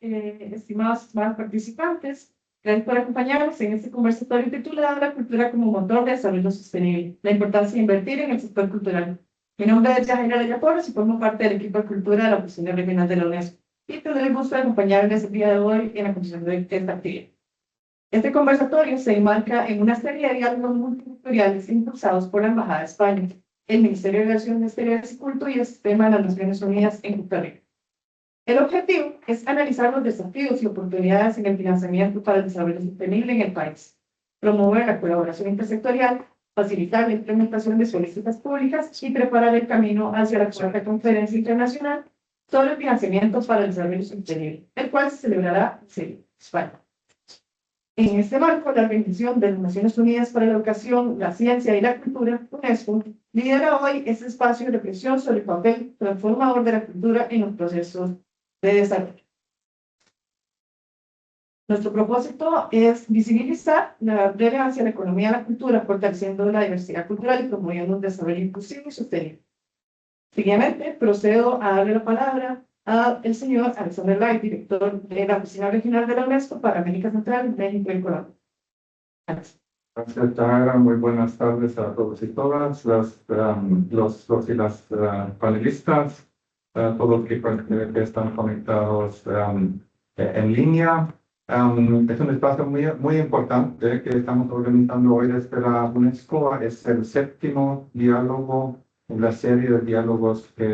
estimados participantes. Gracias por acompañarnos en este conversatorio titulado La cultura como motor de desarrollo sostenible, la importancia de invertir en el sector cultural. Mi nombre es Yajaira Leyaporos y formo parte del equipo de cultura de la Oficina Regional de la UNESCO. Y tendré el gusto de acompañarles el día de hoy en la construcción de esta actividad. Este conversatorio se enmarca en una serie de diálogos multisectoriales impulsados por la Embajada de España, el Ministerio de Relaciones Exteriores y Cultura y el Sistema de las Naciones Unidas en Costa Rica. El objetivo es analizar los desafíos y oportunidades en el financiamiento para el desarrollo sostenible en el país, promover la colaboración intersectorial, facilitar la implementación de políticas públicas y preparar el camino hacia la cuarta conferencia internacional sobre el financiamiento para el desarrollo sostenible, el cual se celebrará en Sevilla, España. En este marco, la Organización de las Naciones Unidas para la Educación, la Ciencia y la Cultura, UNESCO, lidera hoy este espacio de reflexión sobre el papel transformador de la cultura en los procesos de desarrollo. Nuestro propósito es visibilizar la relevancia de la economía de la cultura, fortaleciendo la diversidad cultural y promoviendo un desarrollo inclusivo y sostenible. Seguidamente, procedo a darle la palabra al señor Alexander Light, director de la Oficina Regional de la UNESCO para América Central, México y Colombia. Gracias, Tara. Muy buenas tardes a todos y todas, los y las panelistas, todos que están conectados en línea. Es un espacio muy importante que estamos organizando hoy desde la UNESCO. Es el séptimo diálogo en la serie de diálogos que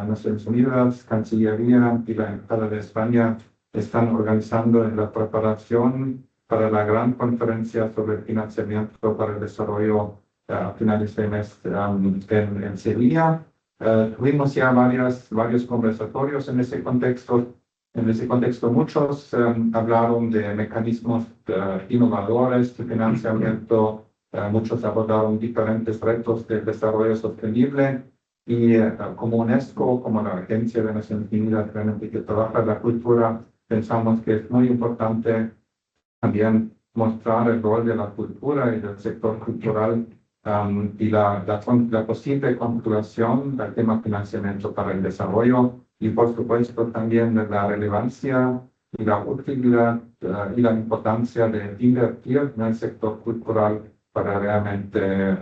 Naciones Unidas, Cancillería y la Embajada de España están organizando en la preparación para la gran conferencia sobre el financiamiento para el desarrollo a finales de mes en Sevilla. Tuvimos ya varios conversatorios en ese contexto. En ese contexto, muchos hablaron de mecanismos innovadores de financiamiento, muchos abordaron diferentes retos de desarrollo sostenible y como UNESCO, como la Agencia de Naciones Unidas realmente que trabaja en la cultura, pensamos que es muy importante también mostrar el rol de la cultura y del sector cultural y la posible conclusión del tema financiamiento para el desarrollo y por supuesto también de la relevancia y la utilidad y la importancia de invertir en el sector cultural para realmente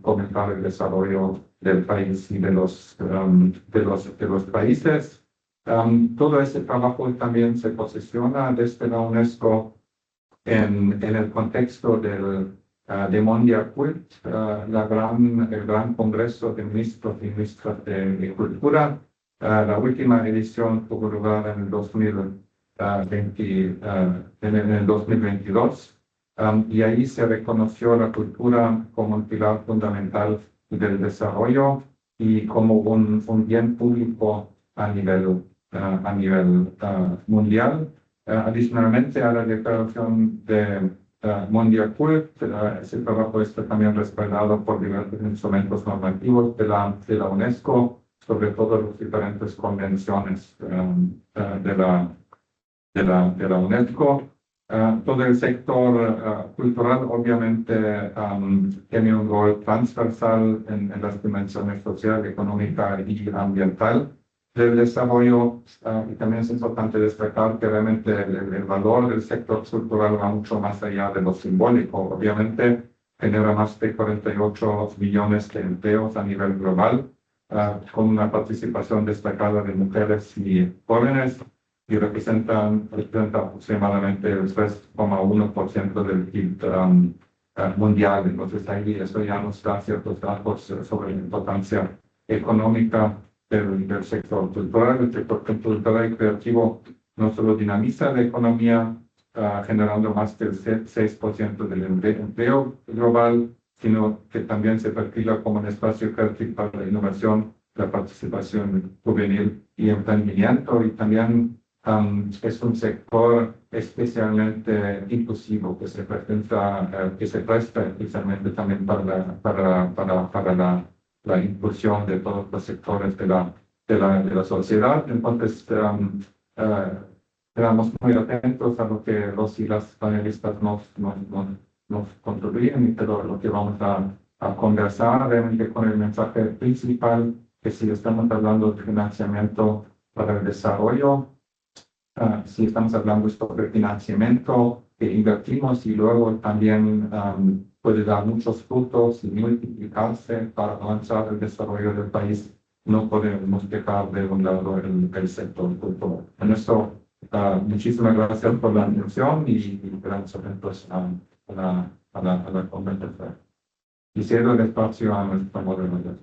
fomentar el desarrollo del país y de los países. Todo ese trabajo también se posiciona desde la UNESCO en el contexto de Mondial Cult, el gran congreso de ministros y ministras de cultura. La última edición tuvo lugar en el 2022 y ahí se reconoció la cultura como un pilar fundamental del desarrollo y como un bien público a nivel mundial. Adicionalmente a la declaración de Mondial Cult, ese trabajo está también respaldado por diversos instrumentos normativos de la UNESCO, sobre todo las diferentes convenciones de la UNESCO. Todo el sector cultural obviamente tiene un rol transversal en las dimensiones social, económica y ambiental del desarrollo y también es importante destacar que realmente el valor del sector cultural va mucho más allá de lo simbólico. Obviamente genera más de 48 millones de empleos a nivel global, con una participación destacada de mujeres y jóvenes y representan aproximadamente el 3,1% del PIB mundial. Entonces ahí eso ya nos da ciertos datos sobre la importancia económica del sector cultural. El sector cultural y creativo no solo dinamiza la economía, generando más del 6% del empleo global, sino que también se perfila como un espacio creativo para la innovación, la participación juvenil y emprendimiento, y también es un sector especialmente inclusivo que se presta especialmente también para la inclusión de todos los sectores de la sociedad. Entonces, quedamos muy atentos a lo que los y las panelistas nos contribuyen y todo lo que vamos a conversar realmente con el mensaje principal, que si estamos hablando de financiamiento para el desarrollo, si estamos hablando sobre financiamiento que invertimos y luego también puede dar muchos frutos y multiplicarse para avanzar el desarrollo del país, no podemos dejar de un lado el sector cultural. En eso, muchísimas gracias por la atención y gracias atentos a la conversación. Y cedo el espacio a nuestro moderador.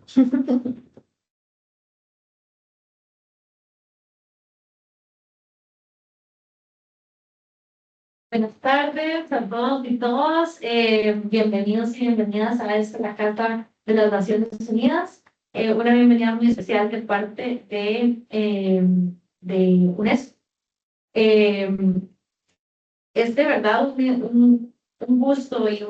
Buenas tardes a todos y todas. Bienvenidos y bienvenidas a la Carta de las Naciones Unidas. Una bienvenida muy especial de parte de UNESCO. Es de verdad un gusto y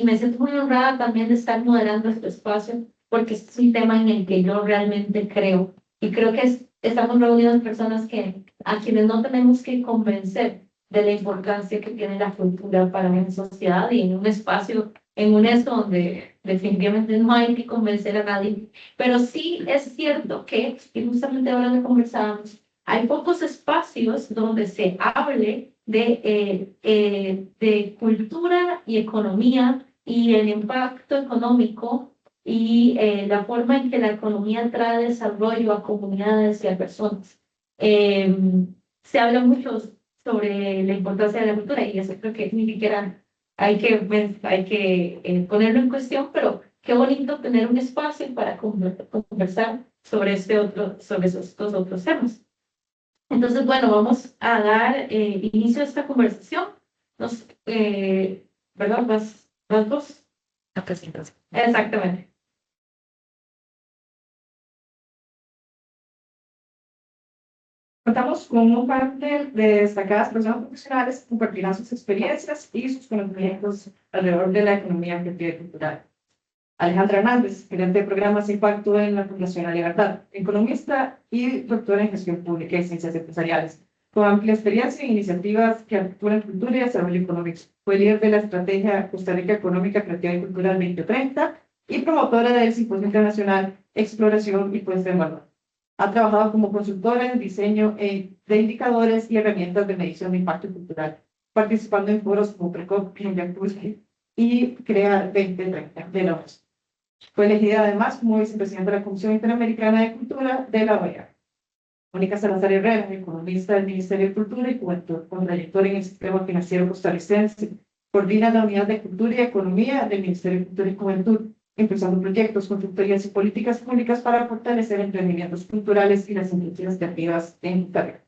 me siento muy honrada también de estar moderando este espacio porque es un tema en el que yo realmente creo. Y creo que estamos reunidos personas a quienes no tenemos que convencer de la importancia que tiene la cultura para una sociedad y en un espacio, en UNESCO, donde definitivamente no hay que convencer a nadie. Pero sí es cierto que, y justamente ahora lo conversábamos, hay pocos espacios donde se hable de cultura y economía y el impacto económico y la forma en que la economía trae desarrollo a comunidades y a personas. Se habla mucho sobre la importancia de la cultura y eso creo que ni siquiera hay que ponerlo en cuestión, pero qué bonito tener un espacio para conversar sobre sobre esos dos otros temas. Entonces, bueno, vamos a dar inicio a esta conversación. ¿Verdad? Las dos. La presentación. Exactamente. Contamos con un panel de destacadas personas profesionales que compartirán sus experiencias y sus conocimientos alrededor de la economía creativa y cultural. Alejandra Hernández, gerente de programas de impacto en la Fundación La Libertad, economista y doctora en gestión pública y ciencias empresariales, con amplia experiencia en iniciativas que articulan cultura y desarrollo económico. Fue líder de la estrategia Costa Rica Económica, Creativa y Cultural 2030 y promotora del Simposio Internacional Exploración y Puesta en Valor. Ha trabajado como consultora en diseño de indicadores y herramientas de medición de impacto cultural, participando en foros como PRECOP y CREA 2030 de la ONU. Fue elegida además como vicepresidenta de la Comisión Interamericana de Cultura de la OEA. Mónica Salazar Herrera, economista del Ministerio de Cultura y Juventud, con trayectoria en el sistema financiero costarricense, coordina la Unidad de Cultura y Economía del Ministerio de Cultura y Juventud, impulsando proyectos, consultorías y políticas públicas para fortalecer emprendimientos culturales y las industrias creativas en Costa Rica.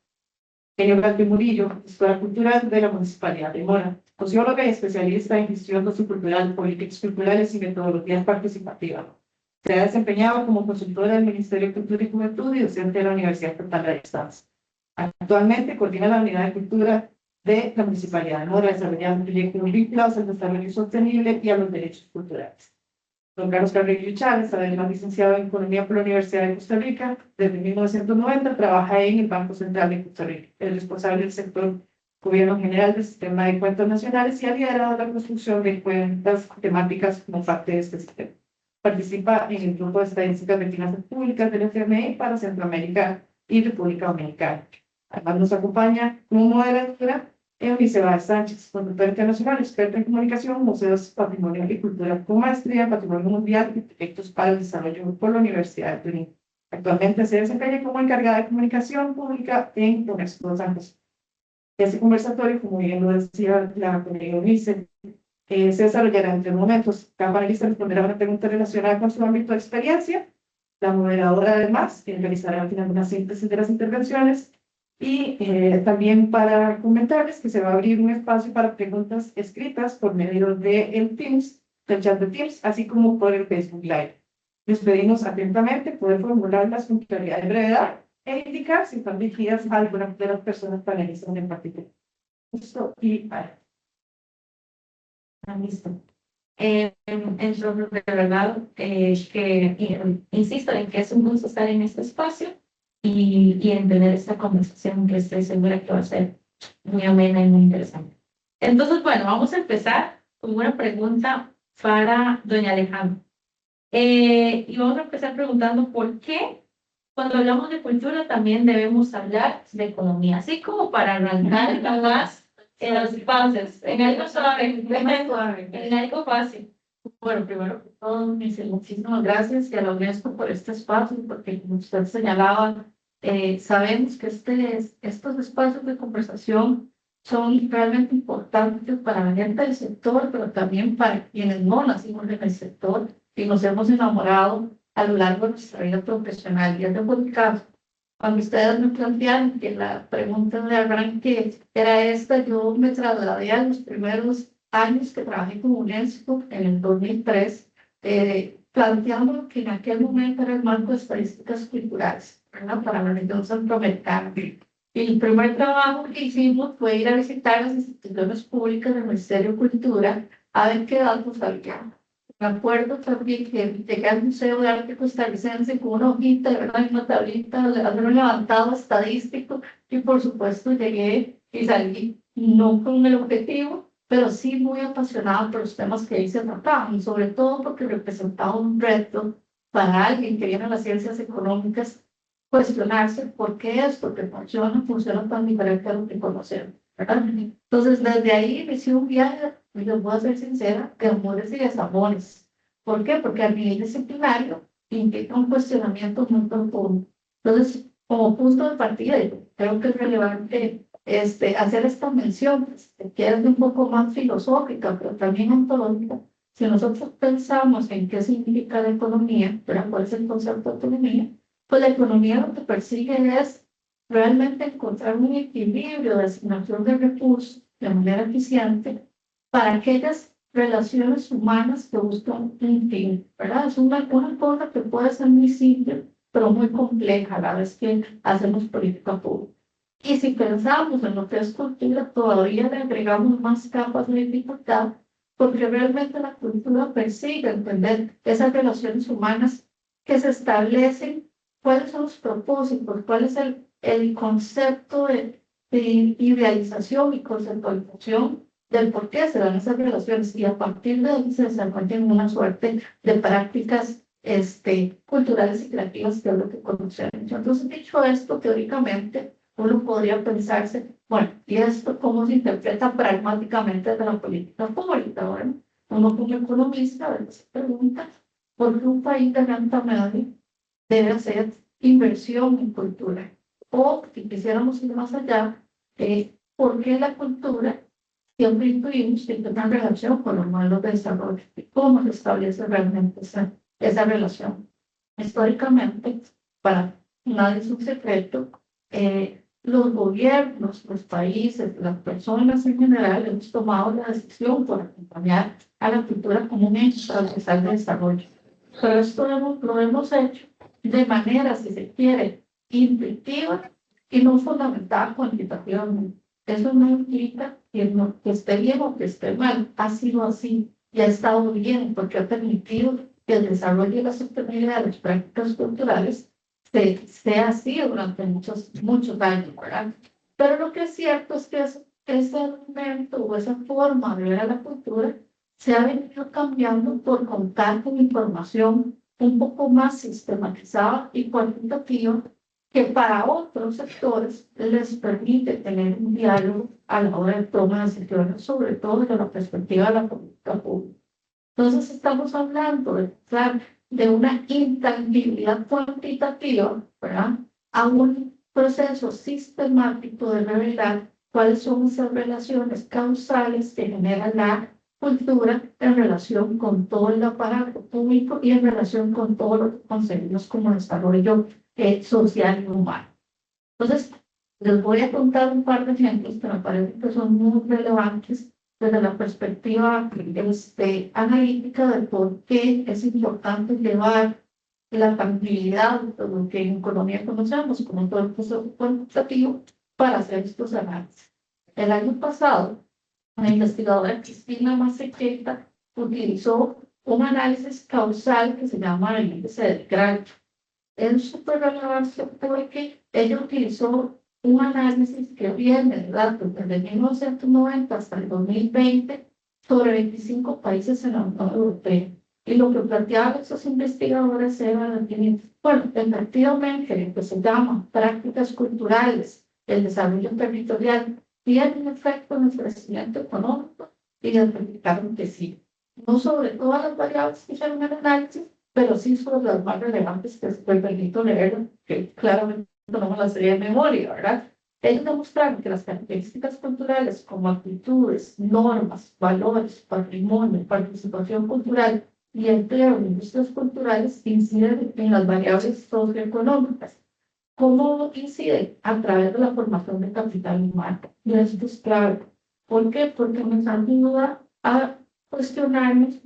Genio Galpe Murillo, gestora cultural de la Municipalidad de Mora, socióloga y especialista en gestión sociocultural, políticas culturales y metodologías participativas. Se ha desempeñado como consultora del Ministerio de Cultura y Juventud y docente de la Universidad Estatal de Distancia. Actualmente coordina la Unidad de Cultura de la Municipalidad de Mora, desarrollando proyectos vinculados al desarrollo sostenible y a los derechos culturales. Don Carlos Carrillo Chávez, además licenciado en Economía por la Universidad de Costa Rica, desde 1990 trabaja en el Banco Central de Costa Rica. Es responsable del sector Gobierno General del Sistema de Cuentas Nacionales y ha liderado la construcción de cuentas temáticas como parte de este sistema. Participa en el Grupo de Estadísticas de Finanzas Públicas del FMI para Centroamérica y República Dominicana. Además nos acompaña como moderadora Eunice Báez Sánchez, conductora internacional, experta en comunicación, museos, patrimonio y cultura, con maestría en patrimonio mundial y proyectos para el desarrollo por la Universidad de Turín. Actualmente se desempeña como encargada de comunicación pública en UNESCO San José. Este conversatorio, como bien lo decía la colega Eunice, se desarrollará en 3 momentos. Cada panelista responderá a una pregunta relacionada con su ámbito de experiencia. La moderadora, además, realizará al final una síntesis de las intervenciones. Y también para comentarles que se va a abrir un espacio para preguntas escritas por medio del del chat de Teams, así como por el Facebook Live. Les pedimos atentamente poder formularlas con claridad y brevedad e indicar si están dirigidas a alguna de las personas panelistas en particular. Listo y Listo. Entonces, de verdad, insisto en que es un gusto estar en este espacio y en tener esta conversación que estoy segura que va a ser muy amena y muy interesante. Entonces, bueno, vamos a empezar con una pregunta para doña Alejandra. Y vamos a empezar preguntando por qué cuando hablamos de cultura también debemos hablar de economía, así como para arrancar más en las bases, en algo suave, en algo fácil. Bueno, primero que todo, muchísimas gracias y a la UNESCO por este espacio, porque como usted señalaba, sabemos que estos espacios de conversación son realmente importantes para la gente del sector, pero también para quienes no nacimos en el sector y nos hemos enamorado a lo largo de nuestra vida profesional. Y es de buen caso. Cuando ustedes me plantearon que la pregunta de arranque era esta, yo me trasladé a los primeros años que trabajé con UNESCO en el 2003, planteando que en aquel momento era el marco de estadísticas culturales, ¿verdad? Para la región centroamericana. Y el primer trabajo que hicimos fue ir a visitar las instituciones públicas del Ministerio de Cultura a ver qué datos había. Me acuerdo también que llegué al Museo de Arte Costarricense con una hojita, ¿verdad? Y una tablita, hacer un levantado estadístico y por supuesto llegué y salí no con el objetivo, pero sí muy apasionada por los temas que ahí se trataban y sobre todo porque representaba un reto para alguien que viene a las ciencias económicas cuestionarse por qué esto que funciona tan diferente a lo que conocemos, ¿verdad? Entonces desde ahí inicié un viaje, y les voy a ser sincera, de amores y desamores. ¿Por qué? Porque a nivel disciplinario implica un cuestionamiento muy profundo. Entonces, como punto de partida, yo creo que es relevante hacer esta mención, que es un poco más filosófica, pero también ontológica. Si nosotros pensamos en qué significa la economía, ¿verdad? ¿Cuál es el concepto de economía? Pues la economía lo que persigue es realmente encontrar un equilibrio de asignación de recursos de manera eficiente para aquellas relaciones humanas que buscan un fin, ¿verdad? Es una cosa que puede ser muy simple, pero muy compleja a la vez que hacemos política pública. Y si pensamos en lo que es cultura, todavía le agregamos más capas de dificultad, porque realmente la cultura persigue entender esas relaciones humanas que se establecen, cuáles son los propósitos, cuál es el concepto de idealización y conceptualización del por qué se dan esas relaciones y a partir de ahí se desarrollan una suerte de prácticas culturales y creativas que es lo que conocemos. Entonces, dicho esto, teóricamente, uno podría pensarse, bueno, ¿y esto cómo se interpreta pragmáticamente desde la política pública? Bueno, uno como economista a veces se pregunta, ¿por qué un país de renta media debe hacer inversión en cultura? O, si quisiéramos ir más allá, ¿por qué la cultura siempre intuimos que tiene una relación con los modelos de desarrollo? ¿Cómo se establece realmente esa relación? Históricamente, para nadie es un secreto, los gobiernos, los países, las personas en general hemos tomado la decisión por acompañar a la cultura como un hecho transversal de desarrollo. Pero esto lo hemos hecho de manera, si se quiere, intuitiva y no fundamentada cuantitativamente. Eso no implica que esté bien o que esté mal. Ha sido así y ha estado bien porque ha permitido que el desarrollo y la sostenibilidad de las prácticas culturales sea así durante muchos años, ¿verdad? Pero lo que es cierto es que ese argumento o esa forma de ver a la cultura se ha venido cambiando por contar con información un poco más sistematizada y cuantitativa que para otros sectores les permite tener un diálogo a la hora de tomar decisiones, sobre todo desde la perspectiva de la política pública. Entonces estamos hablando de una intangibilidad cuantitativa, ¿verdad? A un proceso sistemático de revelar cuáles son esas relaciones causales que generan la cultura en relación con todo el aparato público y en relación con todo lo que conseguimos como desarrollo social y humano. Entonces, les voy a contar un par de ejemplos que me parecen que son muy relevantes desde la perspectiva analítica de por qué es importante llevar la tangibilidad de lo que en economía conocemos como todo el proceso cuantitativo para hacer estos análisis. El año pasado, la investigadora Cristina Macequeta utilizó un análisis causal que se llama el índice de Grant. Es súper relevante porque ella utilizó un análisis que viene de datos desde 1990 hasta el 2020 sobre 25 países en la Unión Europea Y lo que planteaban esos investigadores era definir, bueno, efectivamente, lo que se llama prácticas culturales, el desarrollo territorial, tiene un efecto en el crecimiento económico, y identificaron que sí. No sobre todas las variables que hicieron el análisis, pero sí sobre las más relevantes que después permito leer, que claramente no me las sé de memoria, ¿verdad? Ellos demostraron que las características culturales como actitudes, normas, valores, patrimonio, participación cultural y empleo en industrias culturales inciden en las variables socioeconómicas. ¿Cómo inciden? A través de la formación de capital humano. Y esto es clave. ¿Por qué? Porque nos ayuda a cuestionarnos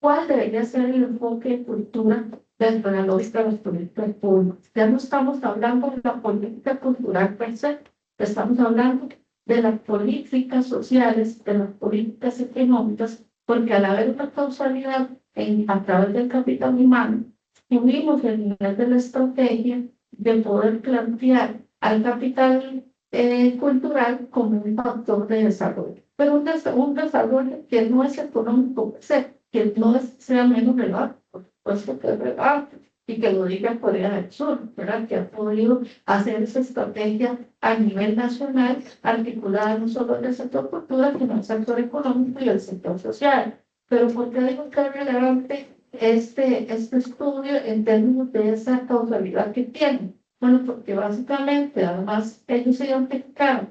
cuál debería ser el enfoque de cultura dentro de la lógica de las políticas públicas. Ya no estamos hablando de la política cultural per se, estamos hablando de las políticas sociales, de las políticas económicas, porque al haber una causalidad a través del capital humano, tuvimos el nivel de la estrategia de poder plantear al capital cultural como un factor de desarrollo, pero un desarrollo que no es económico per se, que no sea menos relevante, por supuesto que es relevante, y que lo diga Corea del Sur, ¿verdad? Que ha podido hacer esa estrategia a nivel nacional, articulada no solo en el sector cultural, sino en el sector económico y el sector social. Pero ¿por qué digo que es relevante este estudio en términos de esa causalidad que tiene? Bueno, porque básicamente, además, ellos identificaron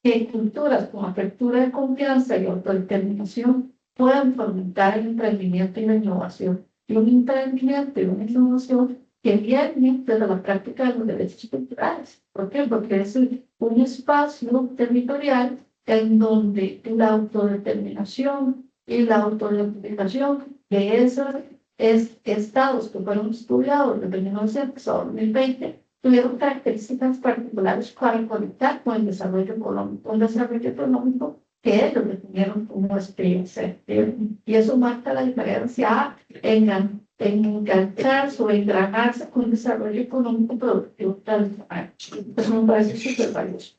que culturas con apertura de confianza y autodeterminación pueden fomentar el emprendimiento y la innovación. Y un emprendimiento y una innovación que viene desde la práctica de los derechos culturales. ¿Por qué? Porque es un espacio territorial en donde la autodeterminación y la autoidentificación de esos estados que fueron estudiados desde 1900 a 2020 tuvieron características particulares para conectar con el desarrollo económico, un desarrollo económico que ellos definieron como experiencia. Y eso marca la diferencia en engancharse o engranarse con el desarrollo económico productivo tradicional. Eso me parece súper valioso.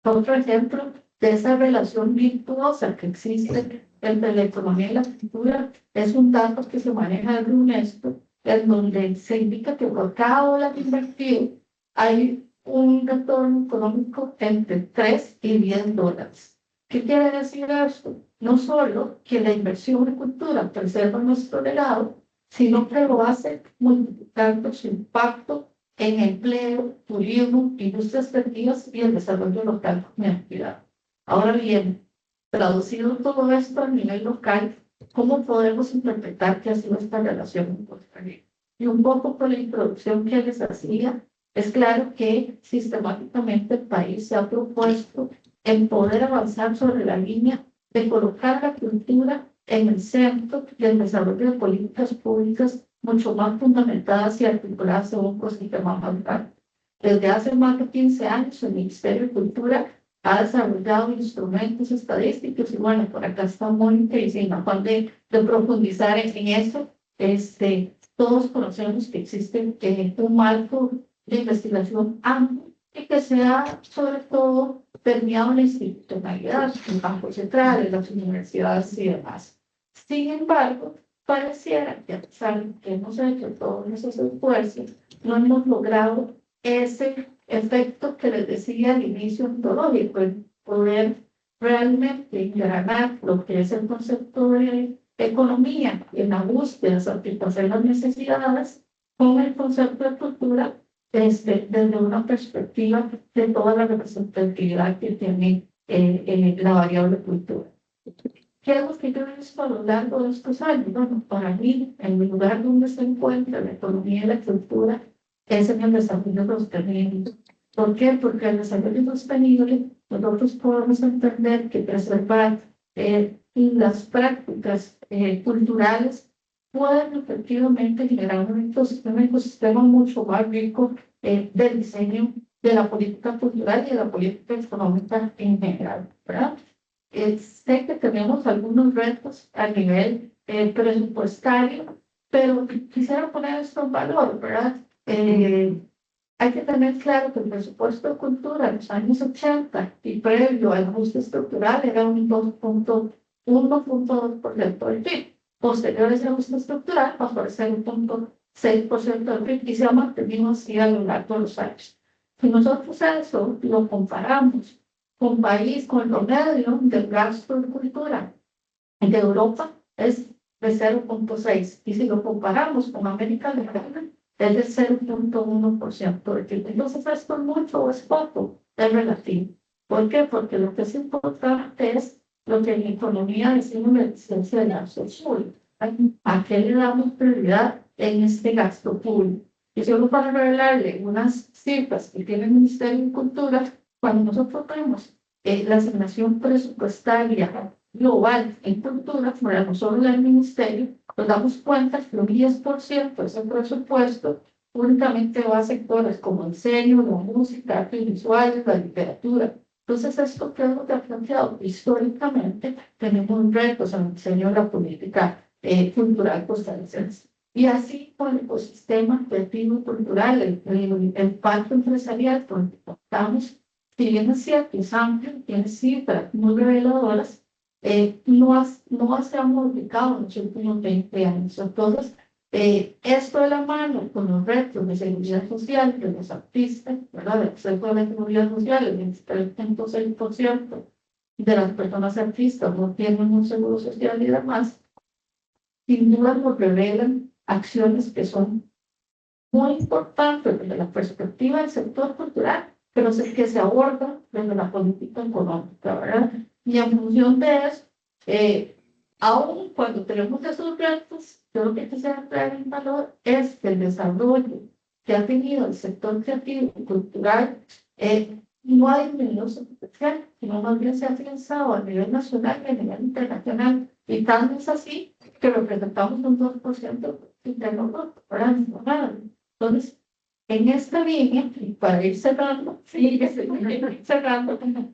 Otro ejemplo de esa relación virtuosa que existe entre la economía y la cultura es un dato que se maneja en UNESCO, en donde se indica que por cada dólar invertido hay un retorno económico entre 3 y 10 dólares. ¿Qué quiere decir esto? No solo que la inversión en cultura preserva nuestro legado, sino que lo hace multiplicando su impacto en empleo, turismo, industrias creativas y el desarrollo local de actividad. Ahora bien, traducido todo esto a nivel local, ¿cómo podemos interpretar qué ha sido esta relación en Costa Rica? Y un poco por la introducción que les hacía, es claro que sistemáticamente el país se ha propuesto en poder avanzar sobre la línea de colocar la cultura en el centro del desarrollo de políticas públicas mucho más fundamentadas y articuladas en un ecosistema ambiental. Desde hace más de 15 años, el Ministerio de Cultura ha desarrollado instrumentos estadísticos y bueno, por acá está Mónica y sin afán de profundizar en eso, todos conocemos que existe un marco de investigación amplio y que se ha sobre todo permeado en la institucionalidad, en campos centrales, las universidades y demás. Sin embargo, pareciera que a pesar de que hemos hecho todos esos esfuerzos, no hemos logrado ese efecto que les decía al inicio ontológico, el poder realmente engranar lo que es el concepto de economía en la búsqueda de satisfacer las necesidades con el concepto de cultura desde una perspectiva de toda la representatividad que tiene la variable cultura. ¿Qué hemos visto a lo largo de estos años? Bueno, para mí, en el lugar donde se encuentra la economía y la cultura es en el desarrollo sostenible. ¿Por qué? Porque el desarrollo sostenible nosotros podemos entender que preservar las prácticas culturales pueden efectivamente generar un ecosistema mucho más rico del diseño de la política cultural y de la política económica en general, ¿verdad? Sé que tenemos algunos retos a nivel presupuestario, pero quisiera poner esto en valor, ¿verdad? Hay que tener claro que el presupuesto de cultura en los años 80 y previo al ajuste estructural era un 1.2% del PIB. posteriores al ajuste estructural pasó al 0,6% del PIB y se ha mantenido así a lo largo de los años. Si nosotros eso lo comparamos con con el promedio del gasto de cultura de Europa, es de 0,6%. Y si lo comparamos con América Latina, es de 0,1% del PIB. Entonces, esto es mucho o es poco, es relativo. ¿Por qué? Porque lo que es importante es lo que en economía decimos la eficiencia del gasto público. ¿A qué le damos prioridad en este gasto público? Y solo para revelarle unas cifras que tiene el Ministerio de Cultura, cuando nosotros vemos la asignación presupuestaria global en cultura, fuera no solo del Ministerio, nos damos cuenta que un 10% de ese presupuesto únicamente va a sectores como el diseño, la música, artes visuales, la literatura. Entonces, esto que hemos planteado históricamente, tenemos retos en el diseño de la política cultural costarricense. Y así con el ecosistema creativo y cultural, el pacto empresarial con el que contamos, si bien es cierto, es amplio, tiene cifras muy reveladoras, no se ha modificado en los últimos 20 años. Entonces, esto de la mano con los retos de seguridad social de los artistas, ¿verdad? El acceso a la seguridad social, el 23,6% de las personas artistas no tienen un seguro social y demás, sin duda nos revelan acciones que son muy importantes desde la perspectiva del sector cultural, pero que se abordan desde la política económica, ¿verdad? Y en función de eso, aún cuando tenemos esos retos, yo lo que quisiera traer en valor es que el desarrollo que ha tenido el sector creativo y cultural no ha disminuido su potencial, sino más bien se ha afianzado a nivel nacional y a nivel internacional. Y tanto es así que representamos un 2% interno bruto, ¿verdad? Entonces, en esta línea, y para ir cerrando,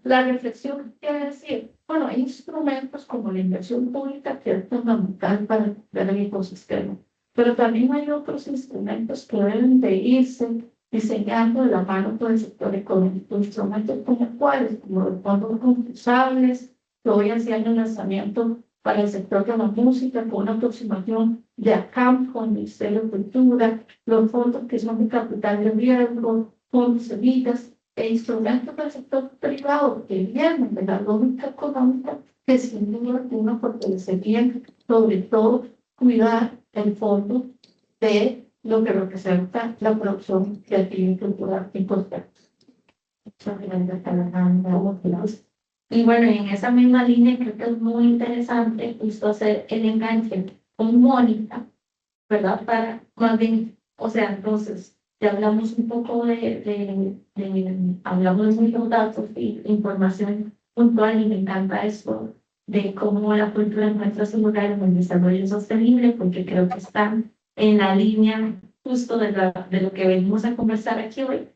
la reflexión quiere decir, bueno, hay instrumentos como la inversión pública que es fundamental para ver el ecosistema, pero también hay otros instrumentos que deben de irse diseñando de la mano con el sector económico, instrumentos como cuáles, como los fondos concursables, que hoy hacían el lanzamiento para el sector de la música, con una aproximación de ACAM, con el Ministerio de Cultura, los fondos que son de capital de riesgo, fondos semillas e instrumentos del sector privado que vienen de la lógica económica, que sin duda alguna fortalecerían sobre todo cuidar el fondo de lo que representa la producción creativa y cultural importante. Y bueno, en esa misma línea creo que es muy interesante justo hacer el enganche con Mónica, ¿verdad? Para más bien, o sea, entonces, ya hablamos un poco hablamos de muchos datos y información puntual y me encanta esto de cómo la cultura encuentra su lugar en el desarrollo sostenible, porque creo que están en la línea justo de lo que venimos a conversar aquí hoy.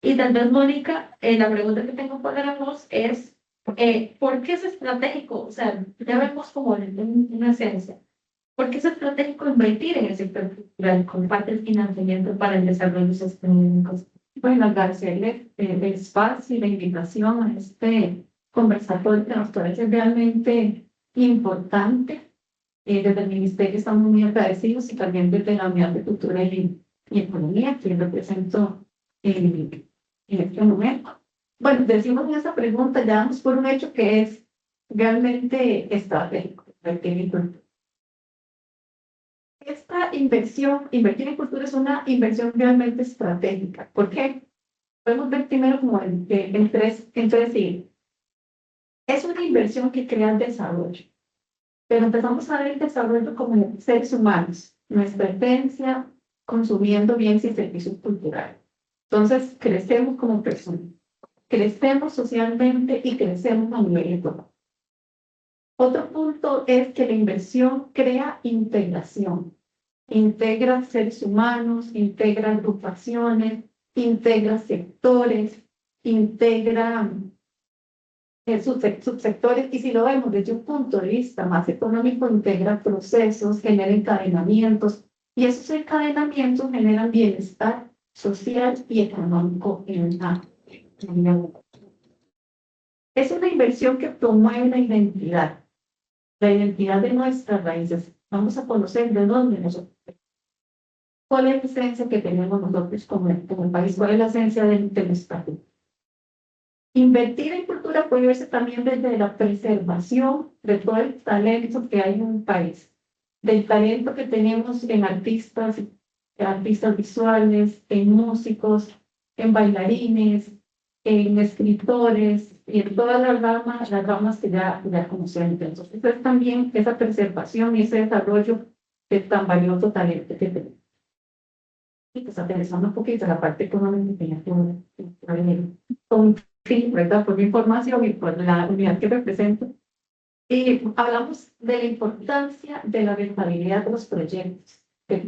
Y tal vez, Mónica, la pregunta que tengo para vos es, ¿por qué es estratégico? O sea, ya vemos como una esencia. ¿Por qué es estratégico invertir en el sector cultural con parte del financiamiento para el desarrollo sostenible? Bueno, agradecerle el espacio y la invitación a este conversatorio que nos parece realmente importante. Desde el Ministerio estamos muy agradecidos y también desde la Unidad de Cultura y Economía, que represento en este momento. Bueno, decimos en esta pregunta, ya damos por un hecho que es realmente estratégico. Esta invertir en cultura es una inversión realmente estratégica. ¿Por qué? Podemos ver primero como en tres ejes. Es una inversión que crea desarrollo, pero empezamos a ver el desarrollo como seres humanos, nuestra esencia consumiendo bienes y servicios culturales. Entonces, crecemos como personas, crecemos socialmente y crecemos a nivel económico. Otro punto es que la inversión crea integración. Integra seres humanos, integra agrupaciones, integra sectores, integra subsectores, y si lo vemos desde un punto de vista más económico, integra procesos, genera encadenamientos, y esos encadenamientos generan bienestar social y económico en la comunidad. Es una inversión que promueve la identidad de nuestras raíces. Vamos a conocer de dónde nosotros, cuál es la esencia que tenemos nosotros como país, cuál es la esencia de nuestra cultura. Invertir en cultura puede verse también desde la preservación de todo el talento que hay en un país, del talento que tenemos en artistas visuales, en músicos, en bailarines, en escritores y en todas las ramas que ya conocemos. Entonces, es también esa preservación y ese desarrollo de tan valioso talento que tenemos. Y pues aterrizando un poquito la parte económica con fin, ¿verdad? Por mi información y por la unidad que represento. Y hablamos de la importancia de la rentabilidad de los proyectos, de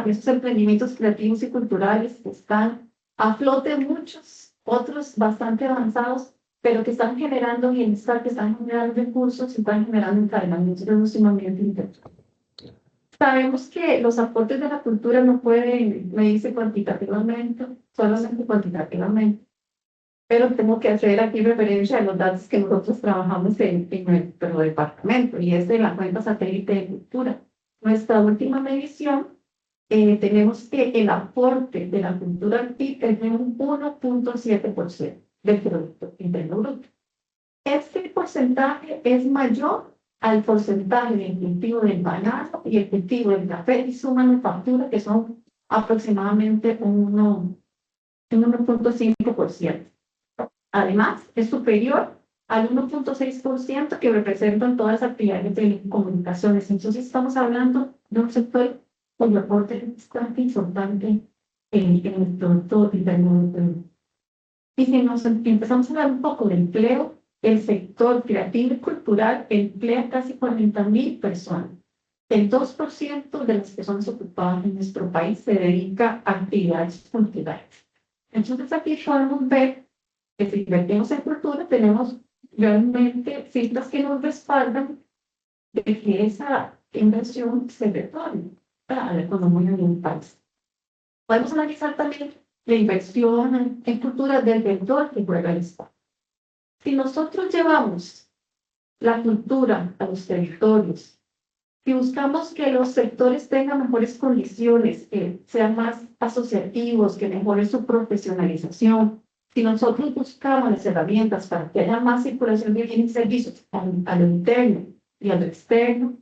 esos emprendimientos creativos y culturales que están a flote, muchos, otros bastante avanzados, pero que están generando bienestar, que están generando recursos y están generando encadenamientos de un sumamente intenso. Sabemos que los aportes de la cultura no pueden medirse cuantitativamente, solamente cuantitativamente, pero tengo que hacer aquí referencia a los datos que nosotros trabajamos en nuestro departamento, y es de la cuenta satélite de cultura. Nuestra última medición, tenemos que el aporte de la cultura al PIB es de un 1.7% del Producto Interno Bruto. Este porcentaje es mayor al porcentaje del cultivo del banano y el cultivo del café y su manufactura, que son aproximadamente un 1.5%. Además, es superior al 1.6% que representan todas las actividades de comunicaciones. Entonces, estamos hablando de un sector cuyo aporte es bastante importante en el Producto Interno Bruto. Y si nos empezamos a hablar un poco de empleo, el sector creativo y cultural emplea casi 40.000 personas. El 2% de las personas ocupadas en nuestro país se dedica a actividades culturales. Entonces, aquí podemos ver que si invertimos en cultura, tenemos realmente cifras que nos respaldan de que esa inversión se retorne a la economía de un país. Podemos analizar también la inversión en cultura desde el rol que juega el Estado. Si nosotros llevamos la cultura a los territorios y buscamos que los sectores tengan mejores condiciones, que sean más asociativos, que mejoren su profesionalización, si nosotros buscamos las herramientas para que haya más circulación de bienes y servicios a lo interno y a lo externo,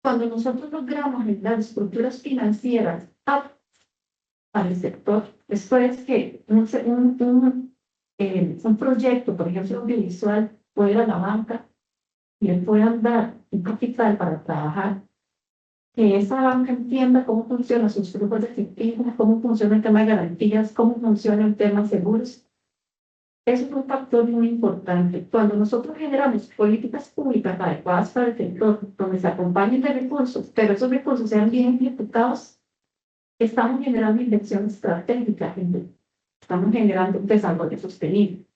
cuando nosotros logramos generar estructuras financieras para el sector, esto es que un proyecto, por ejemplo, audiovisual, puede ir a la banca y le puedan dar un capital para trabajar, que esa banca entienda cómo funcionan sus flujos de efectivo, cómo funciona el tema de garantías, cómo funciona el tema de seguros. Eso es un factor muy importante. Cuando nosotros generamos políticas públicas adecuadas para el sector, donde se acompañen de recursos, pero esos recursos sean bien ejecutados, estamos generando inversión estratégica, estamos generando un desarrollo sostenible.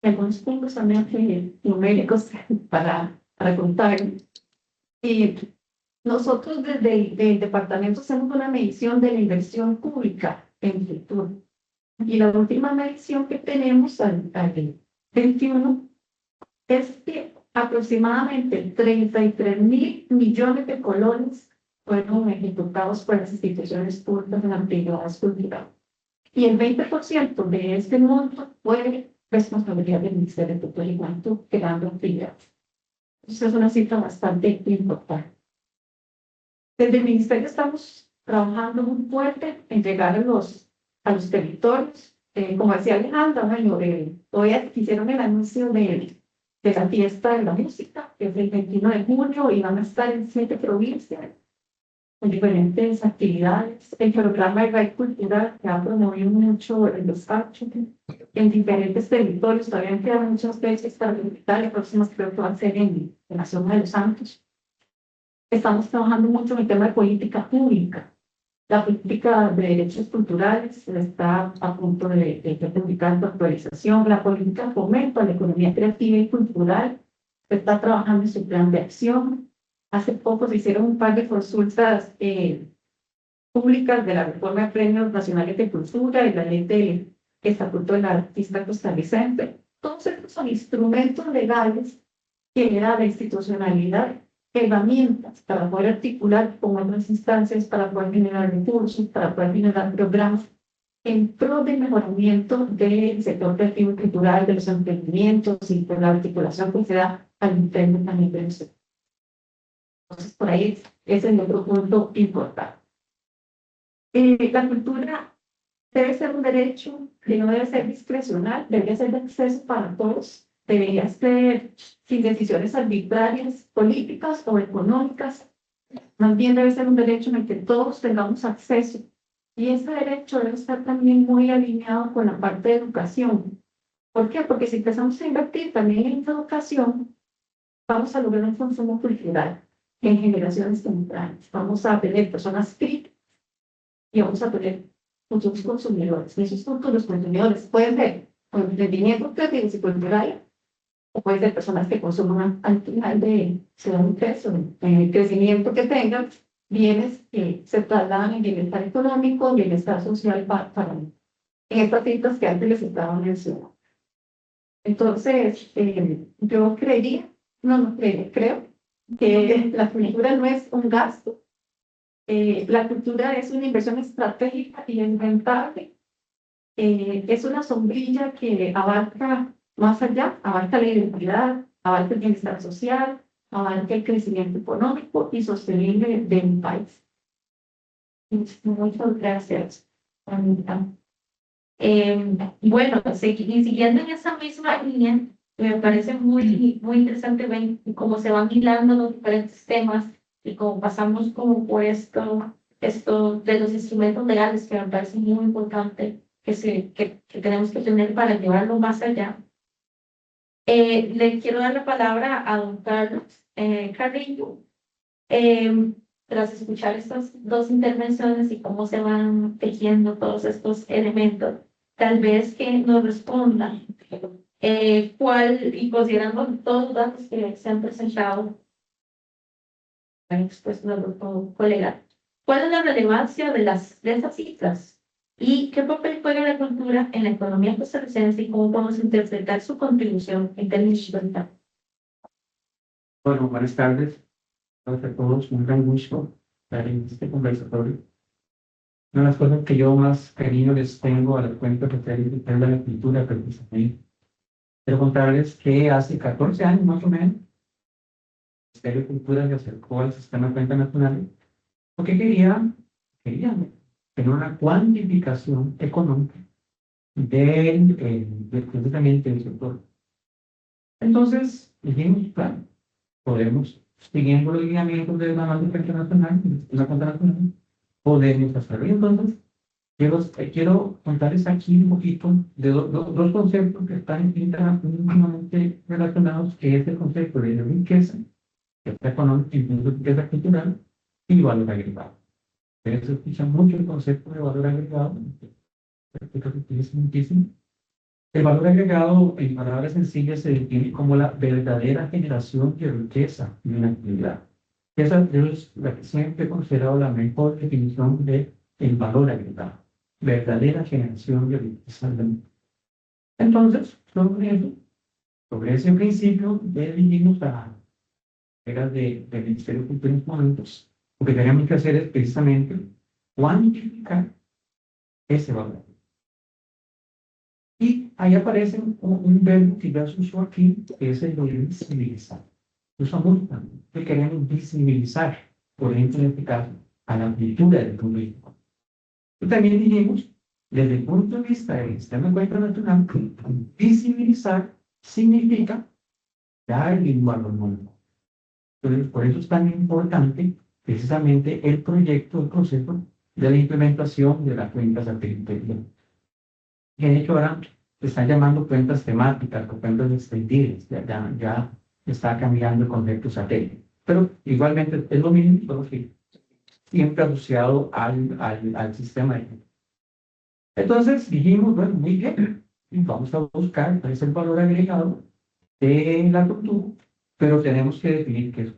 Algunos puntos también numéricos para contar. Y nosotros desde el departamento hacemos una medición de la inversión pública en cultura. Y la última medición que tenemos al 21 es que aproximadamente 33.000 millones de colones fueron ejecutados por las instituciones públicas en actividades culturales. Y el 20% de este monto fue responsabilidad del Ministerio de Cultura y Juventud, creando actividades. Esa es una cifra bastante importante. Desde el Ministerio estamos trabajando muy fuerte en llegar a los territorios. Como decía Alejandra, hoy hicieron el anuncio de la fiesta de la música, que es el 21 de junio, y van a estar en 7 provincias, con diferentes actividades. El programa de Red Cultural, que ha promovido mucho el despacho en diferentes territorios, todavía quedan muchas veces para visitar. La próxima creo que va a ser en la zona de Los Santos. Estamos trabajando mucho en el tema de política pública. La política de derechos culturales está a punto de publicar su actualización. La política de fomento a la economía creativa y cultural está trabajando en su plan de acción. Hace poco se hicieron un par de consultas públicas de la reforma de premios nacionales de cultura y la ley del estatuto del artista costarricense. Todos estos son instrumentos legales que le dan la institucionalidad herramientas para poder articular con otras instancias, para poder generar recursos, para poder generar programas en pro del mejoramiento del sector creativo y cultural, de los emprendimientos y de la articulación que se da al interno también del sector. Entonces, por ahí ese es el otro punto importante. La cultura debe ser un derecho que no debe ser discrecional, debería ser de acceso para todos, debería ser sin decisiones arbitrarias, políticas o económicas. Más bien debe ser un derecho en el que todos tengamos acceso. Y ese derecho debe estar también muy alineado con la parte de educación. ¿Por qué? Porque si empezamos a invertir también en educación, vamos a lograr un consumo cultural en generaciones tempranas. Vamos a tener personas críticas y vamos a tener muchos consumidores. Y esos futuros consumidores pueden ser emprendimientos creativos y culturales, o pueden ser personas que consuman al final de su adultez o en el crecimiento que tengan, bienes que se trasladan en bienestar económico, bienestar social para en estas citas que antes les estaba mencionando. Entonces, yo creería, no creería, creo que la cultura no es un gasto. La cultura es una inversión estratégica y es rentable. Es una sombrilla que abarca más allá, abarca la identidad, abarca el bienestar social, abarca el crecimiento económico y sostenible de un país. Muchas gracias, Anita. Bueno, siguiendo en esa misma línea, me parece muy interesante ver cómo se van hilando los diferentes temas y cómo pasamos como por esto de los instrumentos legales, que me parece muy importante que tenemos que tener para llevarlo más allá. Le quiero dar la palabra a don Carlos Carrillo. Tras escuchar estas dos intervenciones y cómo se van tejiendo todos estos elementos, tal vez que nos respondan cuál, y considerando todos los datos que se han presentado, pues nuestro colega, cuál es la relevancia de esas cifras y qué papel juega la cultura en la economía costarricense y cómo podemos interpretar su contribución en términos de cuenta. Bueno, buenas tardes a todos, un gran gusto estar en este conversatorio. Una de las cosas que yo más cariño les tengo a la cuenta que es la cultura, precisamente. Quiero contarles que hace 14 años más o menos, el Ministerio de Cultura se acercó al Sistema de Cuentas Nacionales porque querían tener una cuantificación económica precisamente del sector. Entonces, dijimos, claro, podemos, siguiendo los lineamientos de la Banca Internacional, de la Cuenta Nacional, podemos hacerlo. Y entonces, quiero contarles aquí un poquito de dos conceptos que están íntimamente relacionados, que es el concepto de riqueza, que está económica, incluso riqueza cultural, y valor agregado. Ustedes escuchan mucho el concepto de valor agregado, que se utiliza muchísimo. El valor agregado, en palabras sencillas, se define como la verdadera generación de riqueza de una actividad. Esa es la que siempre he considerado la mejor definición de el valor agregado. Verdadera generación de riqueza. Entonces, sobre ese principio, definimos las reglas del Ministerio de Cultura en estos momentos. Lo que tenemos que hacer es precisamente cuantificar ese valor. Y ahí aparece un verbo que ya se usó aquí, que es el de visibilizar. Usamos también que queremos visibilizar, por ejemplo, en este caso, a la cultura del público. Y también dijimos, desde el punto de vista del sistema de cuenta nacional, visibilizar significa darle un valor nuevo. Entonces, por eso es tan importante precisamente el proyecto, el proceso de la implementación de las cuentas satelital. Y de hecho ahora se están llamando cuentas temáticas o cuentas extendibles, ya está cambiando el concepto satélite. Pero igualmente es lo mismo, solo que siempre asociado al sistema de cuentas. Entonces dijimos, bueno, muy bien, vamos a buscar cuál es el valor agregado de la cultura, pero tenemos que definir qué es.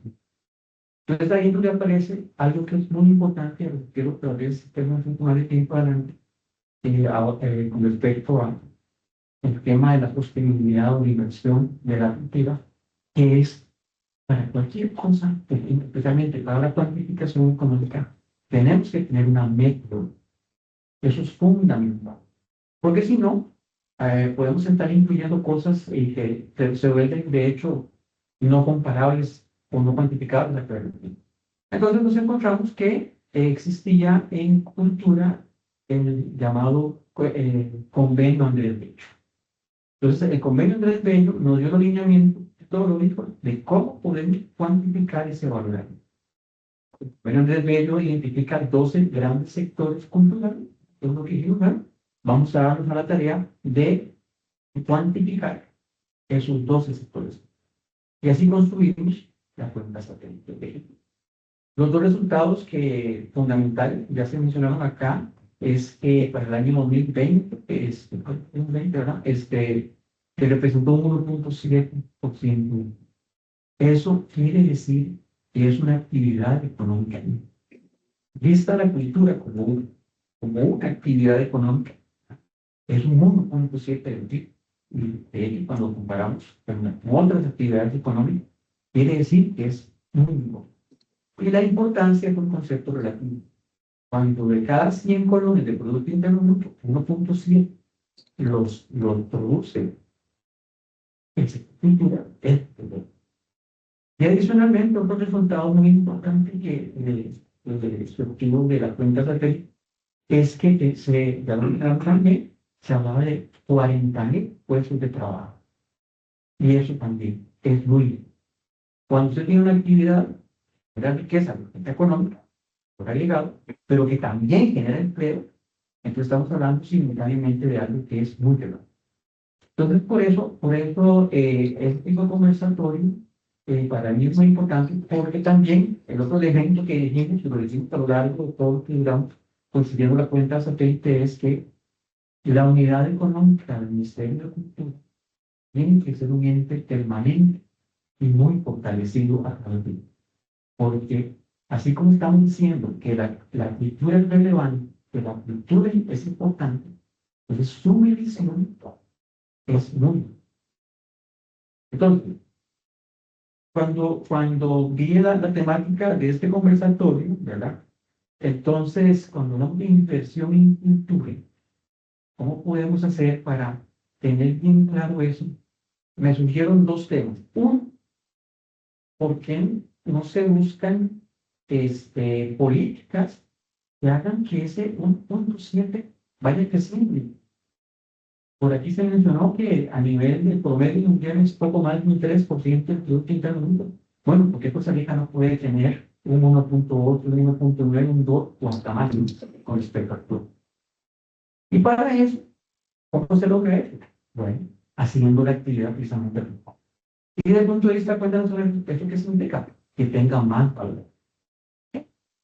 Entonces ahí es donde aparece algo que es muy importante, quiero que tal vez tenemos un poco más de tiempo adelante, con respecto al tema de la sostenibilidad o la inversión de la cultura, que es para cualquier cosa, especialmente para la cuantificación económica, tenemos que tener una método. Eso es fundamental. Porque si no, podemos estar incluyendo cosas que se vuelven, de hecho, no comparables o no cuantificables. Entonces nos encontramos que existía en cultura el llamado Convenio Andrés Bello. Entonces, el Convenio Andrés Bello nos dio los lineamientos metodológicos de cómo podemos cuantificar ese valor. El Convenio Andrés Bello identifica 12 grandes sectores culturales, que es lo que dijimos, ¿no? Vamos a darnos a la tarea de cuantificar esos 12 sectores. Y así construimos la cuenta satélite. Los dos resultados que fundamentales, ya se mencionaron acá, es que para el año 2020, 2020, ¿verdad? Que representó un 1.7%. Eso quiere decir que es una actividad económica. Vista la cultura como una actividad económica, es un 1.7%. Y de hecho, cuando comparamos con otras actividades económicas, quiere decir que es muy importante. Y la importancia es un concepto relativo. Cuando de cada 100 colones de Producto Interno Bruto, 1.7 los produce el sector cultural. Y adicionalmente, otro resultado muy importante que el objetivo de la cuenta satélite es que también se hablaba de 40.000 puestos de trabajo. Y eso también es muy bien. Cuando usted tiene una actividad de riqueza económica, ha llegado, pero que también genera empleo, entonces estamos hablando simultáneamente de algo que es muy relevante. Entonces, por eso este tipo de conversatorio para mí es muy importante, porque también el otro elemento que dijimos, y lo decimos a lo largo de todo lo que digamos, consiguiendo la cuenta satélite, es que la unidad económica del Ministerio de Cultura tiene que ser un ente permanente y muy fortalecido a través de él. Porque así como estamos diciendo que la cultura es relevante, que la cultura es importante, entonces su medición es muy. Entonces, cuando vi la temática de este conversatorio, ¿verdad? Entonces, cuando hablamos de inversión en cultura, ¿cómo podemos hacer para tener bien claro eso? Me surgieron dos temas. Uno, ¿por qué no se buscan políticas que hagan que ese 1.7 vaya creciendo? Por aquí se mencionó que a nivel del promedio mundial es poco más de un 3% del Producto Interno Bruto. Bueno, ¿por qué Costa Rica no puede tener un 1.8, un 1.9, un 2 o hasta más con respecto al PIB? Y para eso, ¿cómo se logra eso? Bueno, haciendo la actividad precisamente. Y desde el punto de vista, cuéntanos sobre eso que significa que tenga más valor.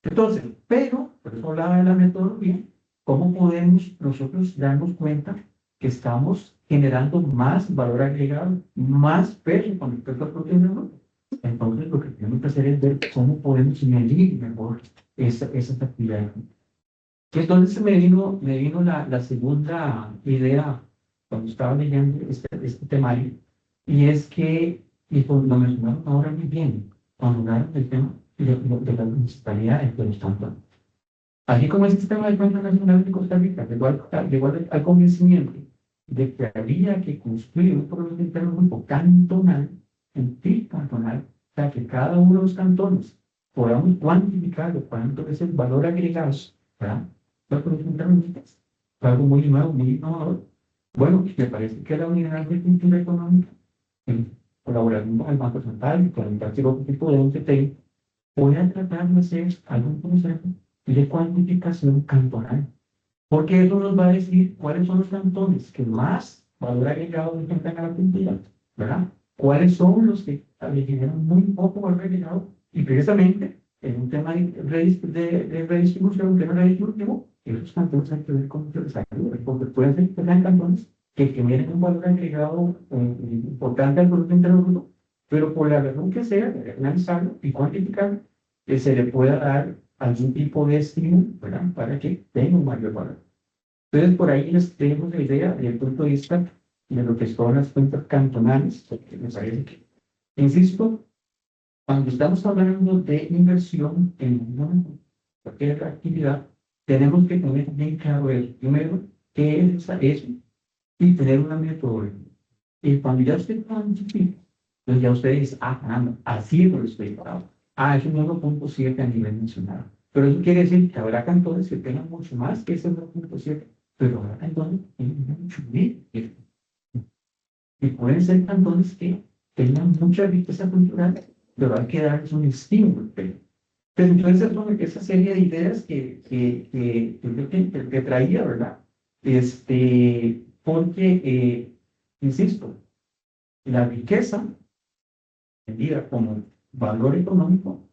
Entonces, pero, por eso hablaba de la metodología, ¿cómo podemos nosotros darnos cuenta que estamos generando más valor agregado, más peso con respecto al Producto Interno Bruto? Entonces, lo que tenemos que hacer es ver cómo podemos medir mejor esas actividades. Entonces me vino la segunda idea cuando estaba leyendo este temario, y es que, y pues lo mencionaron ahora muy bien, cuando hablaron del tema de las municipalidades de los cantones. Así como el sistema de cuentas nacionales de Costa Rica llegó al convencimiento de que había que construir un Producto Interno Bruto cantonal, un PIB cantonal, o sea, que cada uno de los cantones podamos cuantificar cuánto es el valor agregado, ¿verdad? Para Producto Interno Bruto. Fue algo muy nuevo, muy innovador. Bueno, me parece que la Unidad de Cultura Económica, en colaboración con el Banco Central y con cualquier otro tipo de ente, puede tratar de hacer algún proceso de cuantificación cantonal, porque eso nos va a decir cuáles son los cantones que más valor agregado enfrentan a la cultura, ¿verdad? Cuáles son los que le generan muy poco valor agregado, y precisamente en un tema de redistribución, un tema redistributivo, esos cantones hay que ver cómo se desarrollan, porque pueden ser que sean cantones que generen un valor agregado importante al Producto Interno Bruto, pero por la razón que sea, analizarlo y cuantificarlo, que se le pueda dar algún tipo de estímulo, ¿verdad? Para que tenga un mayor valor. Entonces, por ahí les tenemos la idea desde el punto de vista de lo que son las cuentas cantonales, porque me parece que, insisto, Cuando estamos hablando de inversión en cualquier actividad, tenemos que tener bien claro el primero qué es eso y tener una metodología. Y cuando ya usted cuantifica, entonces ya usted dice, caramba, así es lo estoy pagando. Es un 1.7 a nivel nacional. Pero eso quiere decir que habrá cantones que tengan mucho más que ese 1.7, pero habrá cantones que tengan mucho menos. Y pueden ser cantones que tengan mucha riqueza cultural, pero hay que darles un estímulo. Pero entonces, bueno, esa serie de ideas que traía, ¿verdad? Porque, insisto, la riqueza, entendida como valor económico,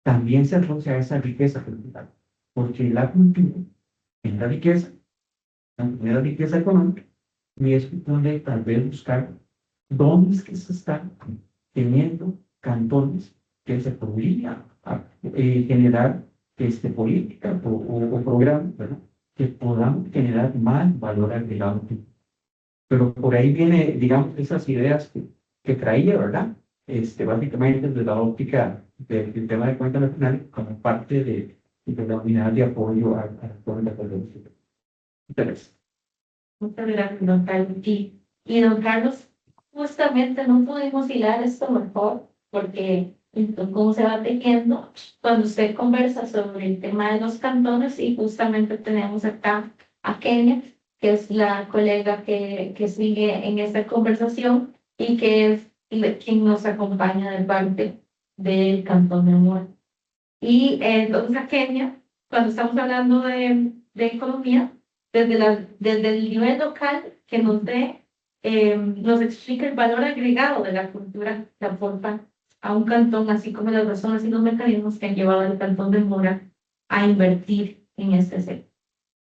también se asocia a esa riqueza cultural, porque la cultura genera riqueza, genera riqueza económica, y es donde tal vez buscar dónde es que se están teniendo cantones que se podría generar política o programas, ¿verdad? Que podamos generar más valor agregado. Pero por ahí viene, digamos, esas ideas que traía, ¿verdad? Básicamente desde la óptica del tema de cuentas nacionales como parte de la unidad de apoyo a la joven de Colombia. Entonces, Muchas gracias, don Carlos. Y don Carlos, justamente no pudimos hilar esto mejor, porque cómo se va tejiendo cuando usted conversa sobre el tema de los cantones, y justamente tenemos acá a Kenia, que es la colega que sigue en esta conversación y que es quien nos acompaña de parte del Cantón de Mora. Y entonces a Kenia, cuando estamos hablando de economía, desde el nivel local, que nos explica el valor agregado de la cultura que aporta a un cantón, así como las razones y los mecanismos que han llevado al Cantón de Mora a invertir en este sector.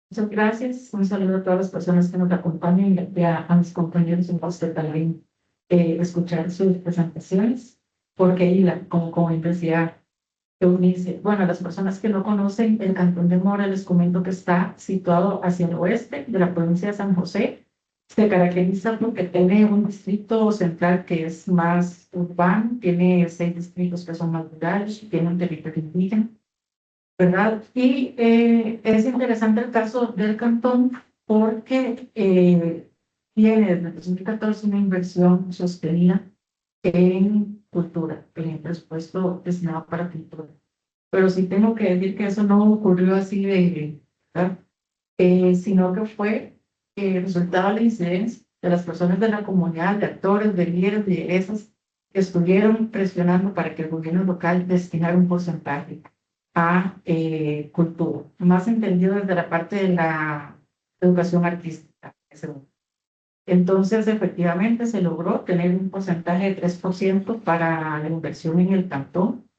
Muchas gracias. Un saludo a todas las personas que nos acompañan y a mis compañeros en Costa también escuchar sus presentaciones, porque como decía Eunice, bueno, las personas que no conocen el Cantón de Mora, les comento que está situado hacia el oeste de la provincia de San José. Se caracteriza porque tiene un distrito central que es más urbano, tiene 6 distritos que son más rurales, tiene un territorio indígena, ¿verdad? Y es interesante el caso del cantón porque tiene desde el 2014 una inversión sostenida en cultura, en el presupuesto destinado para cultura. Pero sí tengo que decir que eso no ocurrió así ¿verdad? Sino que fue resultado de la incidencia de las personas de la comunidad, de actores, de líderes, de lideresas, que estuvieron presionando para que el gobierno local destinara un porcentaje a cultura, más entendido desde la parte de la educación artística. Entonces, efectivamente, se logró tener un porcentaje de 3% para la inversión en el cantón.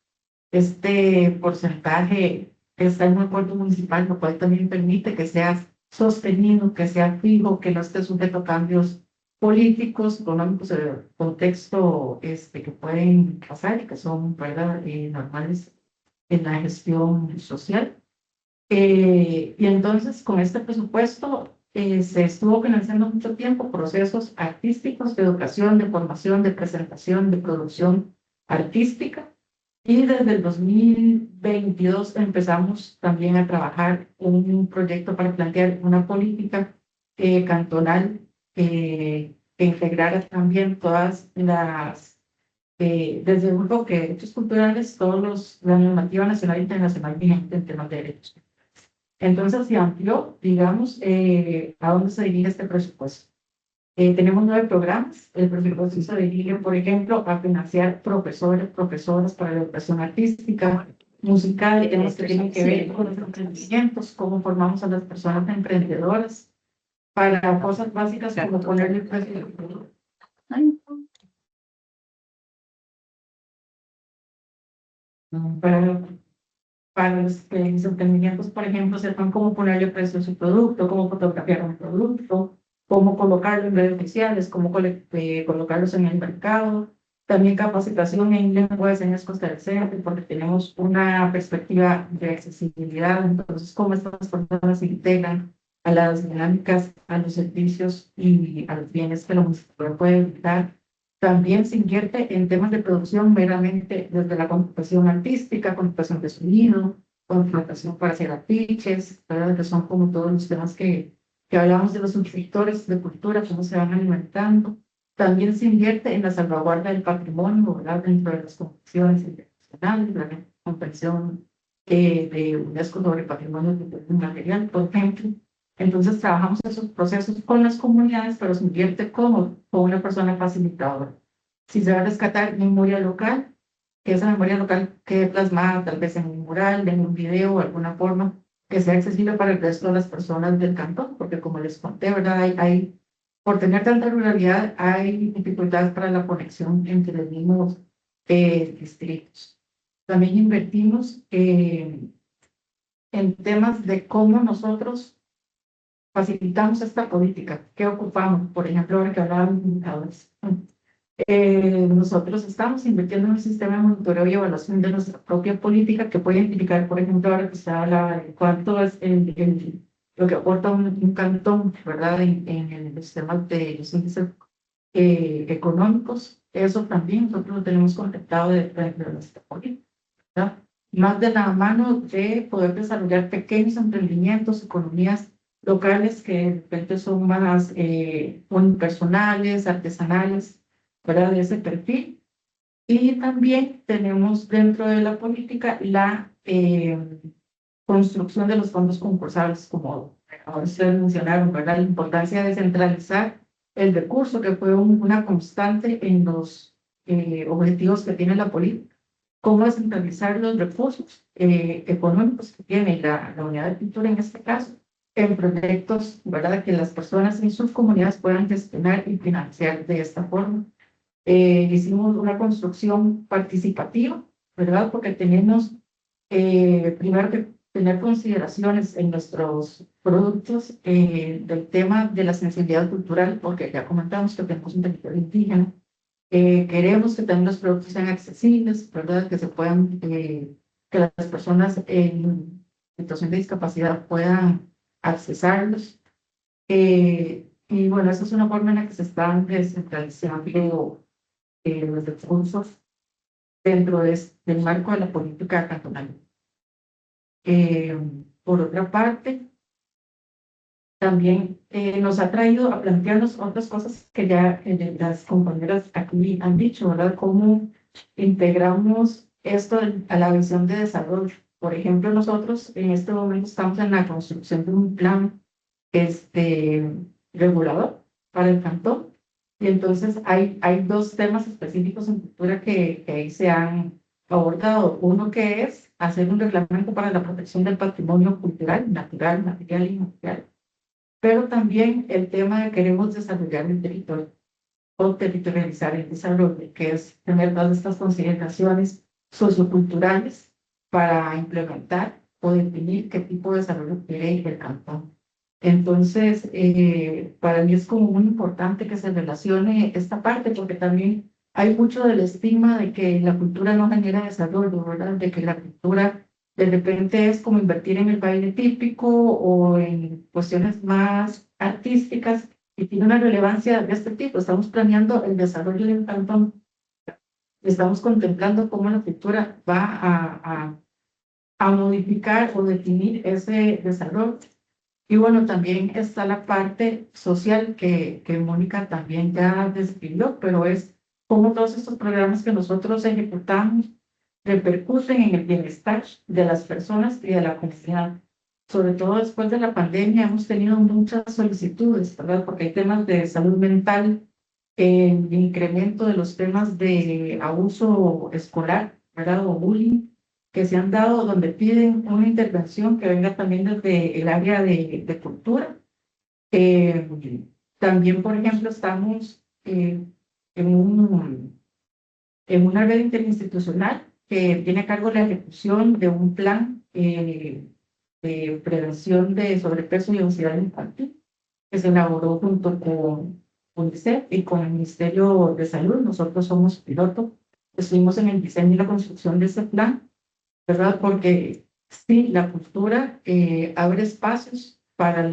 Este porcentaje está en un acuerdo municipal, lo cual también permite que sea sostenido, que sea fijo, que no esté sujeto a cambios políticos, económicos, el contexto que pueden pasar y que son, ¿verdad? Normales en la gestión social. Y entonces, con este presupuesto, se estuvo financiando mucho tiempo procesos artísticos de educación, de formación, de presentación, de producción artística. Y desde el 2022 empezamos también a trabajar en un proyecto para plantear una política cantonal que integrara también todas desde el grupo que derechos culturales, la normativa nacional e internacional vigente en temas de derechos. Entonces se amplió, digamos, a dónde se dirige este presupuesto. Tenemos 9 programas. El presupuesto se dirige, por ejemplo, a financiar profesores, profesoras para la educación artística, musical, temas que tienen que ver con los emprendimientos, cómo formamos a las personas emprendedoras, para cosas básicas como ponerle precio. Para los emprendimientos, por ejemplo, sepan cómo ponerle precio a su producto, cómo fotografiar un producto, cómo colocarlo en redes sociales, cómo colocarlos en el mercado. También capacitación en lengua de señas costarricense, porque tenemos una perspectiva de accesibilidad. Entonces, cómo estas personas se integran a las dinámicas, a los servicios y a los bienes que la municipalidad puede brindar. También se invierte en temas de producción meramente desde la computación artística, computación de sonido, computación para hacer afiches, ¿verdad? Que son como todos los temas que hablamos de los suscriptores de cultura, cómo se van alimentando. También se invierte en la salvaguarda del patrimonio, ¿verdad? Dentro de las convenciones internacionales, la convención de UNESCO sobre patrimonio inmaterial, por ejemplo. Entonces trabajamos esos procesos con las comunidades, pero se invierte como con una persona facilitadora. Si se va a rescatar memoria local, que esa memoria local quede plasmada tal vez en un mural, en un video o alguna forma que sea accesible para el resto de las personas del cantón, porque como les conté, ¿verdad? Por tener tanta ruralidad, hay dificultades para la conexión entre los mismos distritos. También invertimos en temas de cómo nosotros facilitamos esta política, qué ocupamos, por ejemplo, ahora que hablaban de indicadores. Nosotros estamos invirtiendo en un sistema de monitoreo y evaluación de nuestra propia política que puede indicar, por ejemplo, ahora que se habla de cuánto es lo que aporta un cantón, ¿verdad? En los temas de los índices económicos. Eso también nosotros lo tenemos conectado dentro de nuestra política, ¿verdad? Más de la mano de poder desarrollar pequeños emprendimientos, economías locales que de repente son más unipersonales, artesanales, ¿verdad? De ese perfil. Y también tenemos dentro de la política la construcción de los fondos concursables, como ahora ustedes mencionaron, ¿verdad? La importancia de descentralizar el recurso, que fue una constante en los objetivos que tiene la política. Cómo descentralizar los recursos económicos que tiene la unidad de cultura en este caso, en proyectos, ¿verdad? Que las personas en sus comunidades puedan gestionar y financiar de esta forma. Hicimos una construcción participativa, ¿verdad? Porque tenemos primero que tener consideraciones en nuestros productos del tema de la sensibilidad cultural, porque ya comentamos que tenemos un territorio indígena. Queremos que también los productos sean accesibles, ¿verdad? Que se puedan, que las personas en situación de discapacidad puedan accesarlos. Y bueno, esa es una forma en la que se están descentralizando los recursos dentro del marco de la política cantonal. Por otra parte, también nos ha traído a plantearnos otras cosas que ya las compañeras aquí han dicho, ¿verdad? Cómo integramos esto a la visión de desarrollo. Por ejemplo, nosotros en este momento estamos en la construcción de un plan regulador para el cantón. Y entonces hay dos temas específicos en cultura que ahí se han abordado. Uno que es hacer un reglamento para la protección del patrimonio cultural, natural, material y inmaterial. Pero también el tema de queremos desarrollar el territorio o territorializar el desarrollo, que es tener todas estas consideraciones socioculturales para implementar o definir qué tipo de desarrollo quiere el cantón. Entonces, para mí es como muy importante que se relacione esta parte, porque también hay mucho del estigma de que la cultura no genera desarrollo, ¿verdad? De que la cultura de repente es como invertir en el baile típico o en cuestiones más artísticas y tiene una relevancia de este tipo. Estamos planeando el desarrollo del cantón, estamos contemplando cómo la cultura va a modificar o definir ese desarrollo. Y bueno, también está la parte social que Mónica también ya describió, pero es cómo todos estos programas que nosotros ejecutamos repercuten en el bienestar de las personas y de la comunidad. Sobre todo después de la pandemia hemos tenido muchas solicitudes, ¿verdad? Porque hay temas de salud mental, incremento de los temas de abuso escolar, ¿verdad? O bullying que se han dado donde piden una intervención que venga también desde el área de cultura. También, por ejemplo, estamos en una red interinstitucional que tiene a cargo la ejecución de un plan de prevención de sobrepeso y obesidad infantil que se elaboró junto con UNICEF y con el Ministerio de Salud. Nosotros somos piloto, estuvimos en el diseño y la construcción de ese plan, ¿verdad? Porque sí, la cultura abre espacios para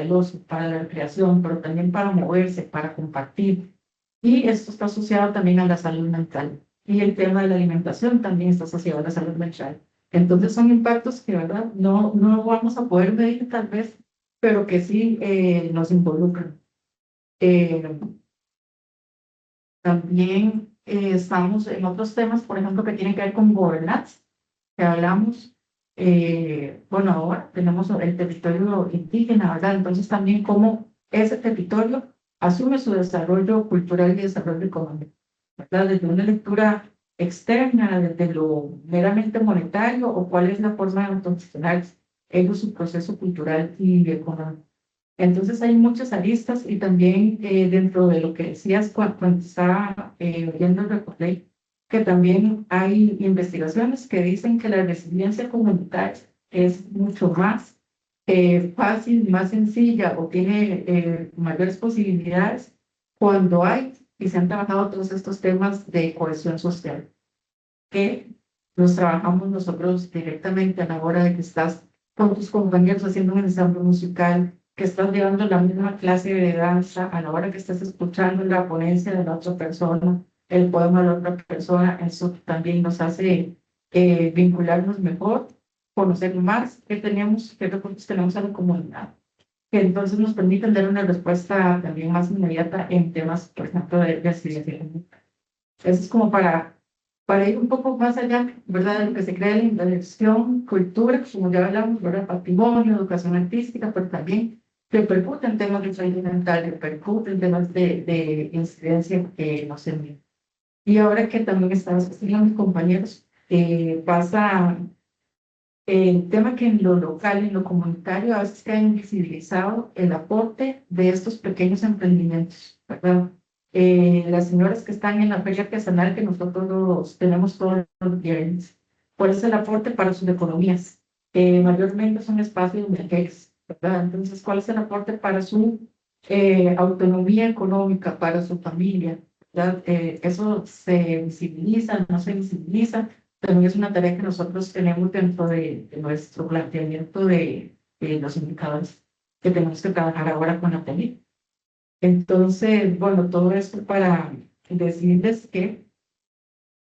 el ocio, para la recreación, pero también para moverse, para compartir. Y esto está asociado también a la salud mental. Y el tema de la alimentación también está asociado a la salud mental. Entonces son impactos que, ¿verdad? No vamos a poder medir tal vez, pero que sí nos involucran. Eh, También estamos en otros temas, por ejemplo, que tienen que ver con gobernanza, que hablamos, bueno, ahora tenemos el territorio indígena, ¿verdad? Entonces también cómo ese territorio asume su desarrollo cultural y desarrollo económico, ¿verdad? Desde una lectura externa, desde lo meramente monetario, o cuál es la forma de autogestionar ellos su proceso cultural y económico. Entonces hay muchas aristas y también dentro de lo que decías cuando estaba oyendo el reporte, que también hay investigaciones que dicen que la resiliencia comunitaria es mucho más fácil, más sencilla o tiene mayores posibilidades cuando hay y se han trabajado todos estos temas de cohesión social, que los trabajamos nosotros directamente a la hora de que estás con tus compañeros haciendo un ensamble musical, que estás llevando la misma clase de danza, a la hora que estás escuchando la ponencia de la otra persona, el poema de la otra persona. Eso también nos hace vincularnos mejor, conocer más qué recursos tenemos en la comunidad, que entonces nos permiten dar una respuesta también más inmediata en temas, por ejemplo, de resiliencia. Eso es como para ir un poco más allá, ¿verdad? De lo que se crea en la dirección, cultura, como ya hablamos, ¿verdad? Patrimonio, educación artística, pero también repercute en temas de salud mental, repercute en temas de incidencia que nos envían. Y ahora que también están estudiando mis compañeros, pasa el tema que en lo local, en lo comunitario, a veces queda invisibilizado el aporte de estos pequeños emprendimientos, ¿verdad? Las señoras que están en la feria artesanal que nosotros tenemos todos los viernes, ¿cuál es el aporte para sus economías? Mayormente son espacios mujeres, ¿verdad? Entonces, ¿cuál es el aporte para su autonomía económica, para su familia? ¿Verdad? Eso se visibiliza, no se visibiliza. También es una tarea que nosotros tenemos dentro de nuestro planteamiento de los indicadores que tenemos que trabajar ahora con la TELI. Entonces, bueno, todo esto para decirles que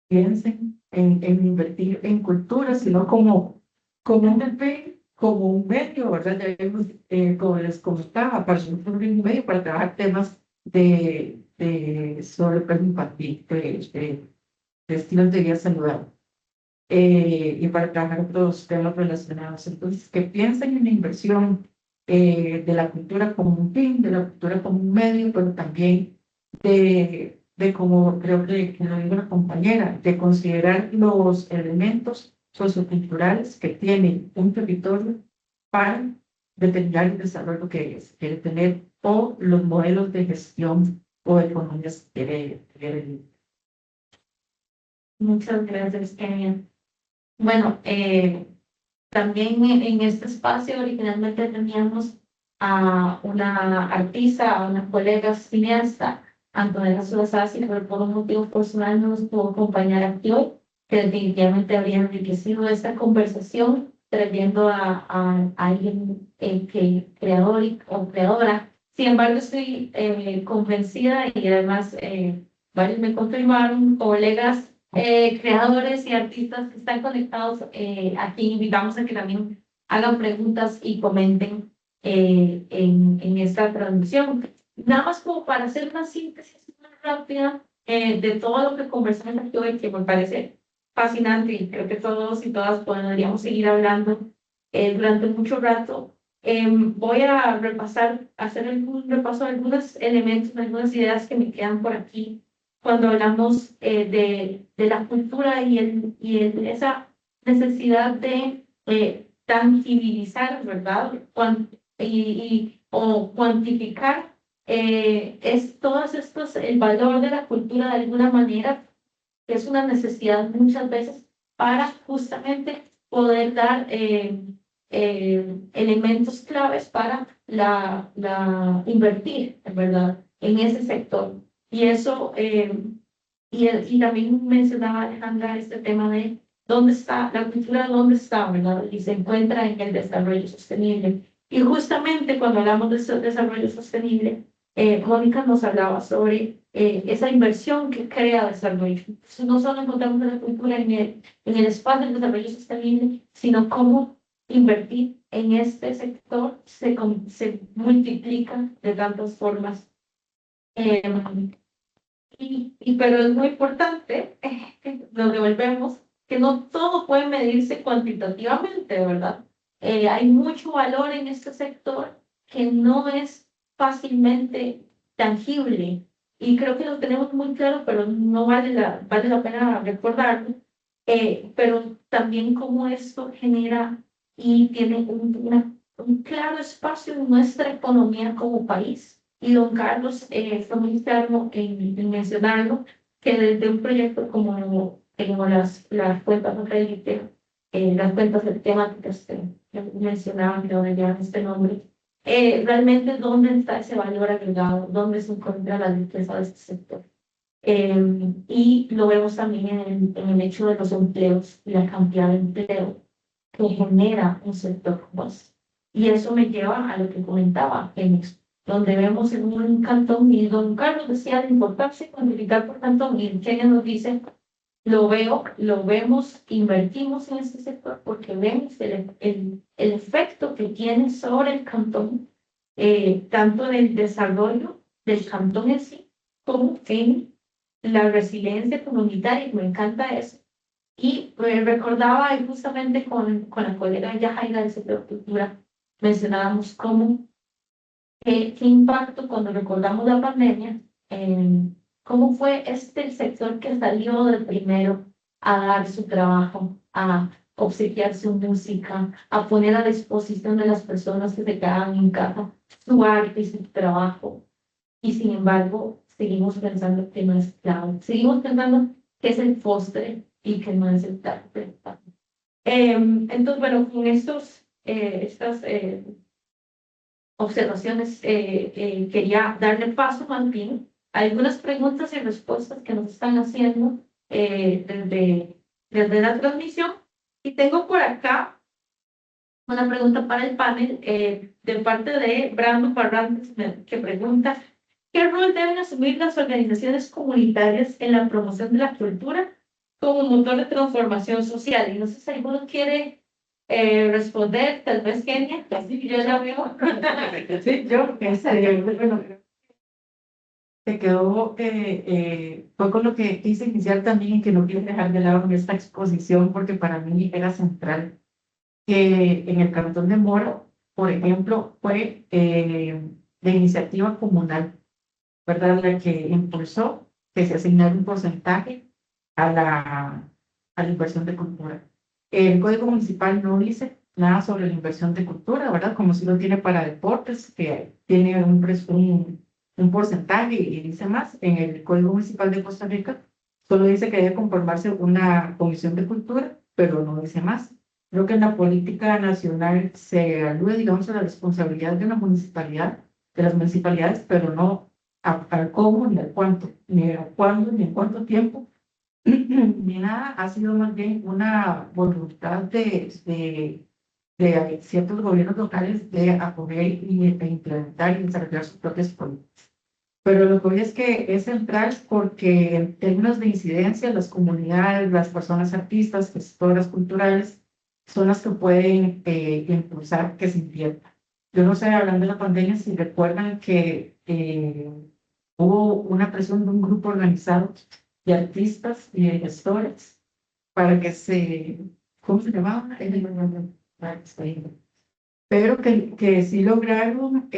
piensen en invertir en cultura, sino como un MP, como un medio, ¿verdad? Ya vimos, como les comentaba, para nosotros un medio para trabajar temas de sobrepeso infantil, de estilos de vida saludable. Y para trabajar otros temas relacionados. Entonces, que piensen en la inversión de la cultura como un fin, de la cultura como un medio, pero también de como creo que lo dijo la compañera, de considerar los elementos socioculturales que tiene un territorio para determinar el desarrollo que quiere tener o los modelos de gestión o economías que quiere. Muchas gracias, Kenia. Bueno, también en este espacio originalmente teníamos a una artista, a una colega cineasta, Antonella Suazasi, pero por un motivo personal no nos pudo acompañar aquí hoy, que definitivamente habría enriquecido esta conversación trayendo a alguien que creador o creadora. Sin embargo, estoy convencida y además varios me confirmaron, colegas creadores y artistas que están conectados aquí, invitamos a que también hagan preguntas y comenten en esta transmisión. Nada más como para hacer una síntesis muy rápida de todo lo que conversamos aquí hoy, que me parece fascinante y creo que todos y todas podríamos seguir hablando durante mucho rato. Voy a repasar, hacer un repaso de algunos elementos, de algunas ideas que me quedan por aquí cuando hablamos de la cultura esa necesidad de tangibilizar, ¿verdad? O cuantificar es todos estos, el valor de la cultura de alguna manera, que es una necesidad muchas veces para justamente poder dar elementos claves para invertir, ¿verdad? En ese sector. Y eso, y también mencionaba Alejandra este tema de dónde está, la cultura dónde está, ¿verdad? Y se encuentra en el desarrollo sostenible. Y justamente cuando hablamos de ese desarrollo sostenible, Mónica nos hablaba sobre esa inversión que crea desarrollo. Entonces, no solo encontramos la cultura en el espacio del desarrollo sostenible, sino cómo invertir en este sector se multiplica de tantas formas. Pero es muy importante, nos devolvemos, que no todo puede medirse cuantitativamente, ¿verdad? Hay mucho valor en este sector que no es fácilmente tangible y creo que lo tenemos muy claro, pero no vale la pena recordarlo. Pero también cómo esto genera y tiene un claro espacio en nuestra economía como país. Y don Carlos fue muy claro en mencionarlo, que desde un proyecto como las cuentas satélite, las cuentas temáticas que mencionaban, que donde llevan este nombre, realmente dónde está ese valor agregado, dónde se encuentra la riqueza de este sector. Y lo vemos también en el hecho de los empleos y la cantidad de empleo que genera un sector como ese. Y eso me lleva a lo que comentaba, donde vemos en un cantón, y don Carlos decía la importancia de cuantificar por cantón, y Kenia nos dice, lo vemos, invertimos en este sector porque vemos el efecto que tiene sobre el cantón, tanto en el desarrollo del cantón en sí, como en la resiliencia comunitaria, y me encanta eso. Y recordaba y justamente con la colega Yajaira del sector de cultura, mencionábamos cómo, qué impacto cuando recordamos la pandemia, cómo fue el sector que salió del primero a dar su trabajo, a obsequiar su música, a poner a disposición de las personas que se quedaban en casa su arte y su trabajo. Y sin embargo, seguimos pensando que no es clave. Seguimos pensando que es el postre y que no es el tarde. Entonces, bueno, con estas observaciones quería darle paso más bien a algunas preguntas y respuestas que nos están haciendo desde la transmisión. Y tengo por acá una pregunta para el panel de parte de Brando Parrantes, que pregunta: ¿qué rol deben asumir las organizaciones comunitarias en la promoción de la cultura como motor de transformación social? Y no sé si alguno quiere responder, tal vez Kenia, así yo ya veo. Sí, yo, bueno, te quedó, fue con lo que quise iniciar también y que no quiero dejar de lado en esta exposición porque para mí era central. Que en el Cantón de Mora, por ejemplo, fue de iniciativa comunal, ¿verdad? La que impulsó que se asignara un porcentaje a la inversión de cultura. El Código Municipal no dice nada sobre la inversión de cultura, ¿verdad? Como si lo tiene para deportes, que tiene un porcentaje y dice más. En el Código Municipal de Costa Rica solo dice que debe conformarse una comisión de cultura, pero no dice más. Creo que en la política nacional se alude, digamos, a la responsabilidad de una municipalidad, de las municipalidades, pero no al cómo, ni al cuánto, ni a cuándo, ni en cuánto tiempo, ni nada. Ha sido más bien una voluntad de ciertos gobiernos locales de acoger e implementar y desarrollar sus propias políticas. Pero lo que voy es que es central porque en términos de incidencia, las comunidades, las personas artistas, gestoras culturales, son las que pueden impulsar que se invierta. Yo no sé, hablando de la pandemia, si recuerdan que hubo una presión de un grupo organizado de artistas y de gestores para que ¿cómo se llamaba? Pero que sí lograron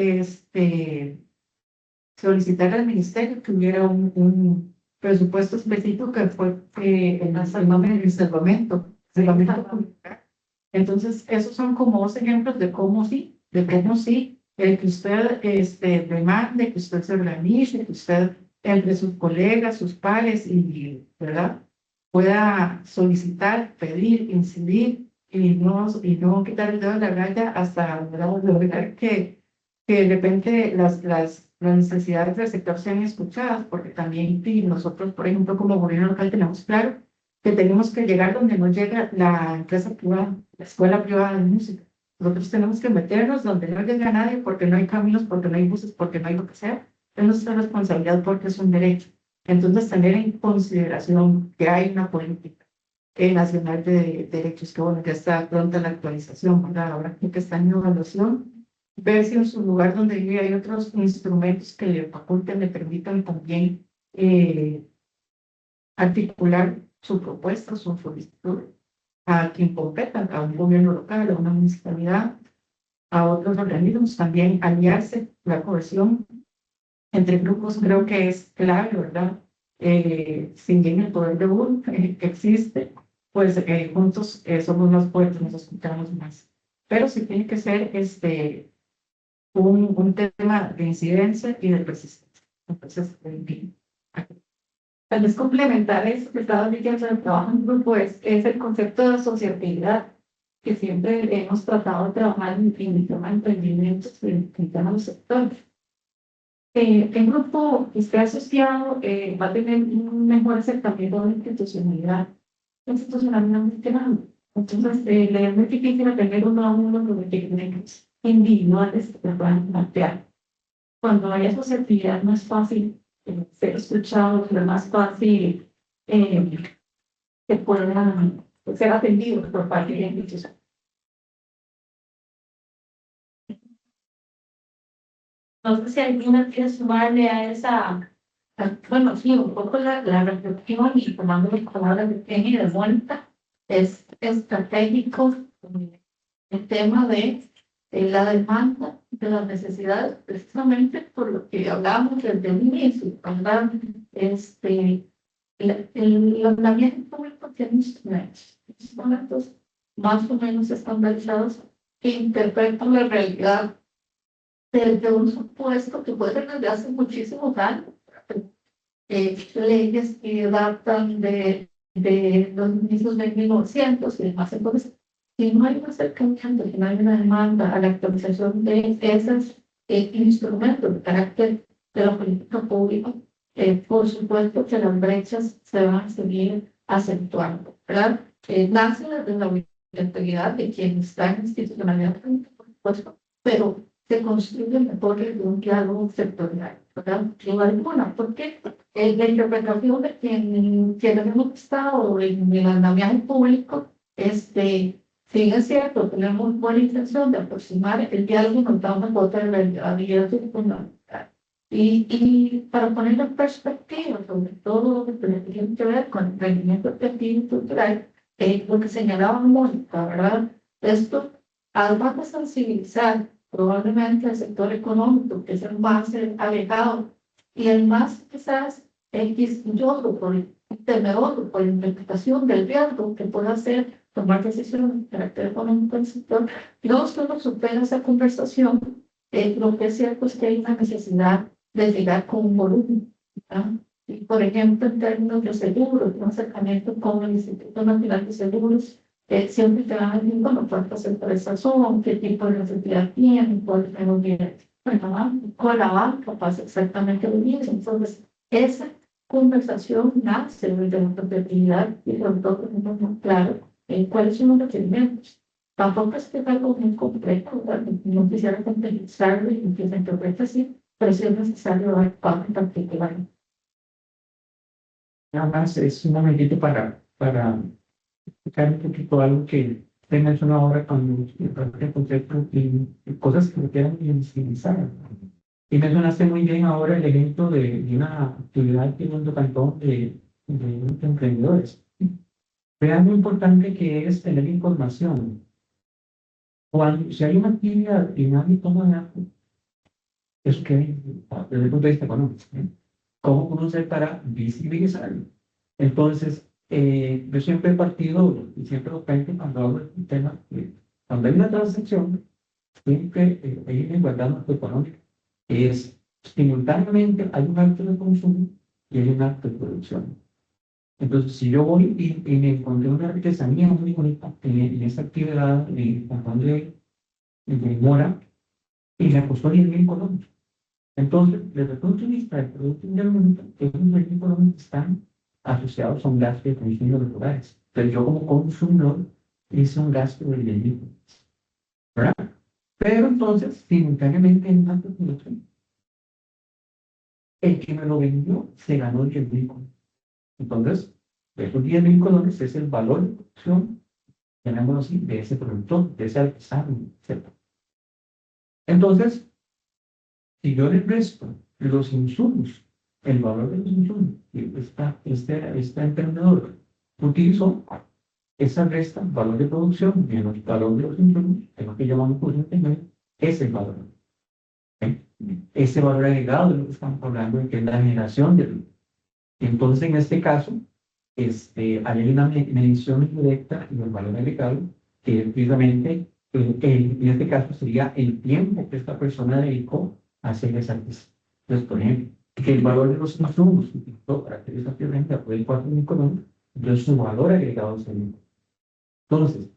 solicitar al ministerio que hubiera un presupuesto específico que fue el nombre del salvamento comunitario. Entonces, esos son como dos ejemplos de cómo sí, que usted demande, que usted se organice, que usted entre sus colegas, sus pares y, ¿verdad?, pueda solicitar, pedir, incidir y no quitar el dedo de la raya hasta, ¿verdad?, lograr que de repente las necesidades del sector sean escuchadas, porque también nosotros, por ejemplo, como gobierno local, tenemos claro que tenemos que llegar donde no llega la empresa privada, la escuela privada de música. Nosotros tenemos que meternos donde no llega nadie, porque no hay caminos, porque no hay buses, porque no hay lo que sea, es nuestra responsabilidad porque es un derecho. Entonces, tener en consideración que hay una política nacional de derechos, que bueno, ya está pronta la actualización, ¿verdad? Ahora creo que está en evaluación, ver si en su lugar donde vive hay otros instrumentos que le faculten, le permitan también articular su propuesta, su solicitud a quien competa, a un gobierno local, a una municipalidad, a otros organismos, también aliarse, la cohesión entre grupos creo que es clave, ¿verdad? Si bien el poder de uno que existe, pues juntos somos más fuertes, nos escuchamos más. Pero sí tiene que ser un tema de incidencia y de persistencia. Entonces, tal vez complementar eso que estaba diciendo del trabajo en grupo es el concepto de asociatividad, que siempre hemos tratado de trabajar en el tema de emprendimientos en todos los sectores. El grupo que esté asociado va a tener un mejor acercamiento a la institucionalidad muy grande. Entonces, le es muy difícil tener uno a uno los requerimientos individuales que puedan plantear. Cuando hay asociatividad no es fácil ser escuchado, es más fácil que puedan ser atendidos por parte de la institución. No sé si alguna quiere sumarle a esa, bueno, sí, un poco la reflexión y tomando las palabras de Kenny de vuelta, es estratégico el tema de la demanda, de las necesidades, precisamente por lo que hablamos desde el inicio, ¿verdad? El ordenamiento público tiene instrumentos más o menos estandarizados que interpretan la realidad desde un supuesto que puede ser desde hace muchísimos años, leyes que datan de los inicios de 1900 y demás. Entonces, si no hay un acercamiento, si no hay una demanda a la actualización de esos instrumentos de carácter de la política pública, por supuesto que las brechas se van a seguir acentuando, ¿verdad? Nace desde la obligatoriedad de quien está en institucionalidad, por supuesto, pero se construye mejor desde un diálogo sectorial, ¿verdad? Sin alguna, porque la interpretación de quienes hemos estado en el andamiaje público, si es cierto, tenemos buena intención de aproximar el diálogo, nos da una cuota de realidad y eso es fundamental. Y para ponerlo en perspectiva, sobre todo lo que tiene que ver con el rendimiento objetivo y cultural, lo que señalaba Mónica, ¿verdad? Esto, además de sensibilizar probablemente el sector económico, que es el más alejado y el más quizás quisquilloso temeroso por la interpretación del riesgo que puede hacer tomar decisiones de carácter económico del sector, no solo supera esa conversación, lo que es cierto es que hay una necesidad de llegar con un volumen, ¿verdad? Y, por ejemplo, en términos de seguros, un acercamiento con el Instituto Nacional de Seguros, siempre te van a decir, bueno, cuántas empresas son, qué tipo de necesidad tienen, cuál es el bien. Con la banca pasa exactamente lo mismo. Entonces, esa conversación nace de la propiedad y sobre todo tenemos muy claro cuáles son los requerimientos. Tampoco es que es algo muy complejo, ¿verdad? No quisiera complejizarlo y que se interprete así, pero sí es necesario dar paso en particular. Nada más es un momentito para explicar un poquito algo que usted mencionó ahora con el concepto y cosas que me quedan invisibilizadas. Y mencionaste muy bien ahora el ejemplo de una actividad que es un cantón de emprendedores. Vean lo importante que es tener información. Cuando, si hay una actividad y nadie toma datos, eso que desde el punto de vista económico, ¿eh? ¿Cómo conocer para visibilizarlo? Entonces, yo siempre he partido y siempre lo cuento cuando hablo de un tema, cuando hay una transacción, siempre hay una igualdad macroeconómica. Es simultáneamente hay un acto de consumo y hay un acto de producción. Entonces, si yo voy y me encontré una artesanía muy bonita en esta actividad en el cantón de Mora y me costó 10.000 colones. Entonces, desde el punto de vista del producto interno, esos 10.000 colones están asociados a un gasto de consumo de los lugares. Entonces, yo como consumidor hice un gasto de 10.000 colones, ¿verdad? Pero entonces, simultáneamente en un acto de producción. el que me lo vendió se ganó 10.000 colones. Entonces, esos 10.000 colones es el valor de producción, llamémoslo así, de ese productor, de ese artesano, etc. Entonces, si yo le resto los insumos, el valor de los insumos, y este emprendedor utilizó, esa resta, valor de producción menos valor de los insumos, que es lo que llamamos porcentaje, es el valor. ¿Sí? Ese valor agregado es lo que estamos hablando de que es la generación de lucro. Entonces, en este caso, hay una medición indirecta del valor agregado, que es precisamente, en este caso, sería el tiempo que esta persona dedicó a hacer esa pieza. Entonces, por ejemplo, que el valor de los insumos que utilizó para hacer esa pieza fue de 4.000 colones, entonces su valor agregado es el mismo. Entonces,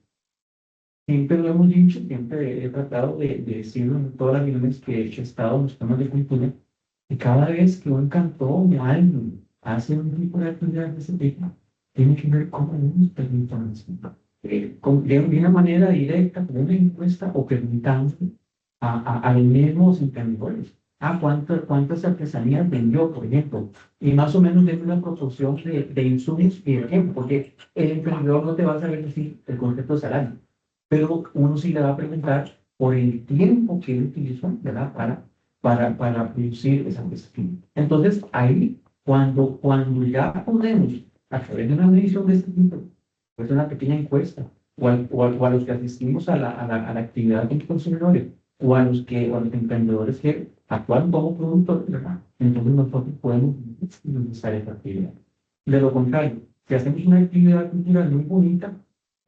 siempre lo hemos dicho, siempre he tratado de decirlo en todas las reuniones que he estado en los temas de cultura, que cada vez que un cantor o alguien hace un tipo de actividad de ese tipo, tiene que ver cómo uno está información. De una manera directa, con una encuesta o preguntando a los mismos emprendedores. ¿Cuántas artesanías vendió, por ejemplo? Y más o menos de una proporción de insumos y de tiempo, porque el emprendedor no te va a saber decir el concepto de salario, pero uno sí le va a preguntar por el tiempo que él utilizó, ¿verdad? Para producir esa artesanía. Entonces, ahí, cuando ya podemos, a través de una medición de este tipo, pues una pequeña encuesta, o a los que asistimos a la actividad de consumidores, o a los emprendedores que actúan como productores, ¿verdad? Entonces nosotros podemos utilizar esta actividad. De lo contrario, si hacemos una actividad cultural muy bonita,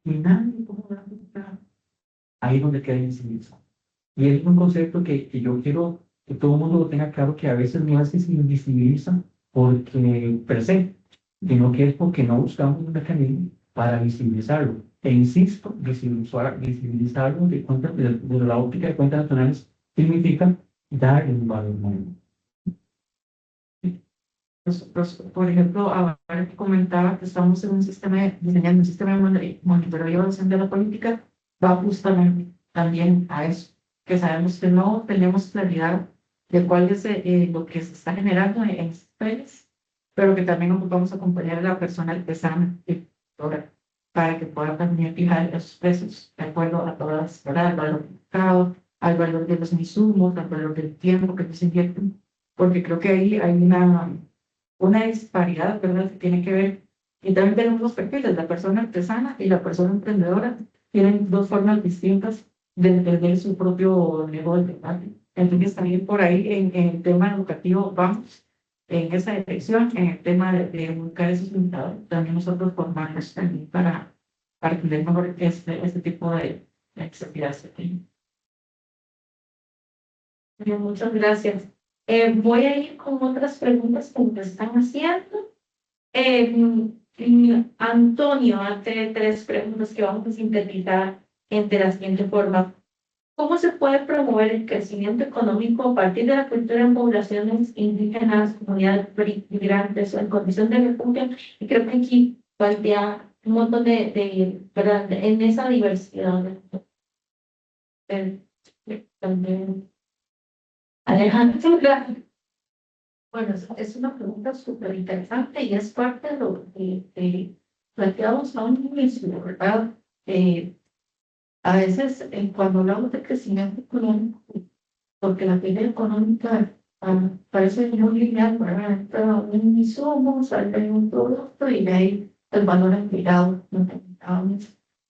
y nadie toma la cultura, ahí es donde queda invisibilizado. Y es un concepto que yo quiero que todo el mundo lo tenga claro, que a veces no es que se invisibiliza porque per se, sino que es porque no buscamos un mecanismo para visibilizarlo. E insisto, visibilizarlo de la óptica de cuentas nacionales significa darle un valor nuevo. Por ejemplo, ahora que comentaba que estamos en diseñando un sistema de monitoreo y evaluación de la política, va justamente también a eso, que sabemos que no tenemos claridad de cuál es lo que se está generando en estos países, pero que también ocupamos acompañar a la persona artesana y productora para que pueda también fijar esos precios de acuerdo a todas, ¿verdad? Al valor del mercado, al valor de los insumos, al valor del tiempo que se invierte, porque creo que ahí hay una disparidad, ¿verdad? Que tiene que ver, y también tenemos dos perfiles, la persona artesana y la persona emprendedora, tienen dos formas distintas de entender su propio negocio, ¿verdad? Entonces también por ahí en el tema educativo vamos en esa dirección, en el tema de buscar esos indicadores, también nosotros formamos también para entender mejor este tipo de actividades. Muchas gracias. Voy a ir con otras preguntas que me están haciendo. Antonio hace 3 preguntas que vamos a sintetizar de la siguiente forma. ¿Cómo se puede promover el crecimiento económico a partir de la cultura en poblaciones indígenas, comunidades migrantes o en condición de refugio? Y creo que aquí falta un montón ¿verdad? En esa diversidad. También. Alejandro. Bueno, es una pregunta súper interesante y es parte de lo que planteamos a un inicio, ¿verdad? A veces, cuando hablamos de crecimiento económico, porque la actividad económica parece muy lineal, ¿verdad? Entra un insumo, sale un producto y de ahí el valor agregado.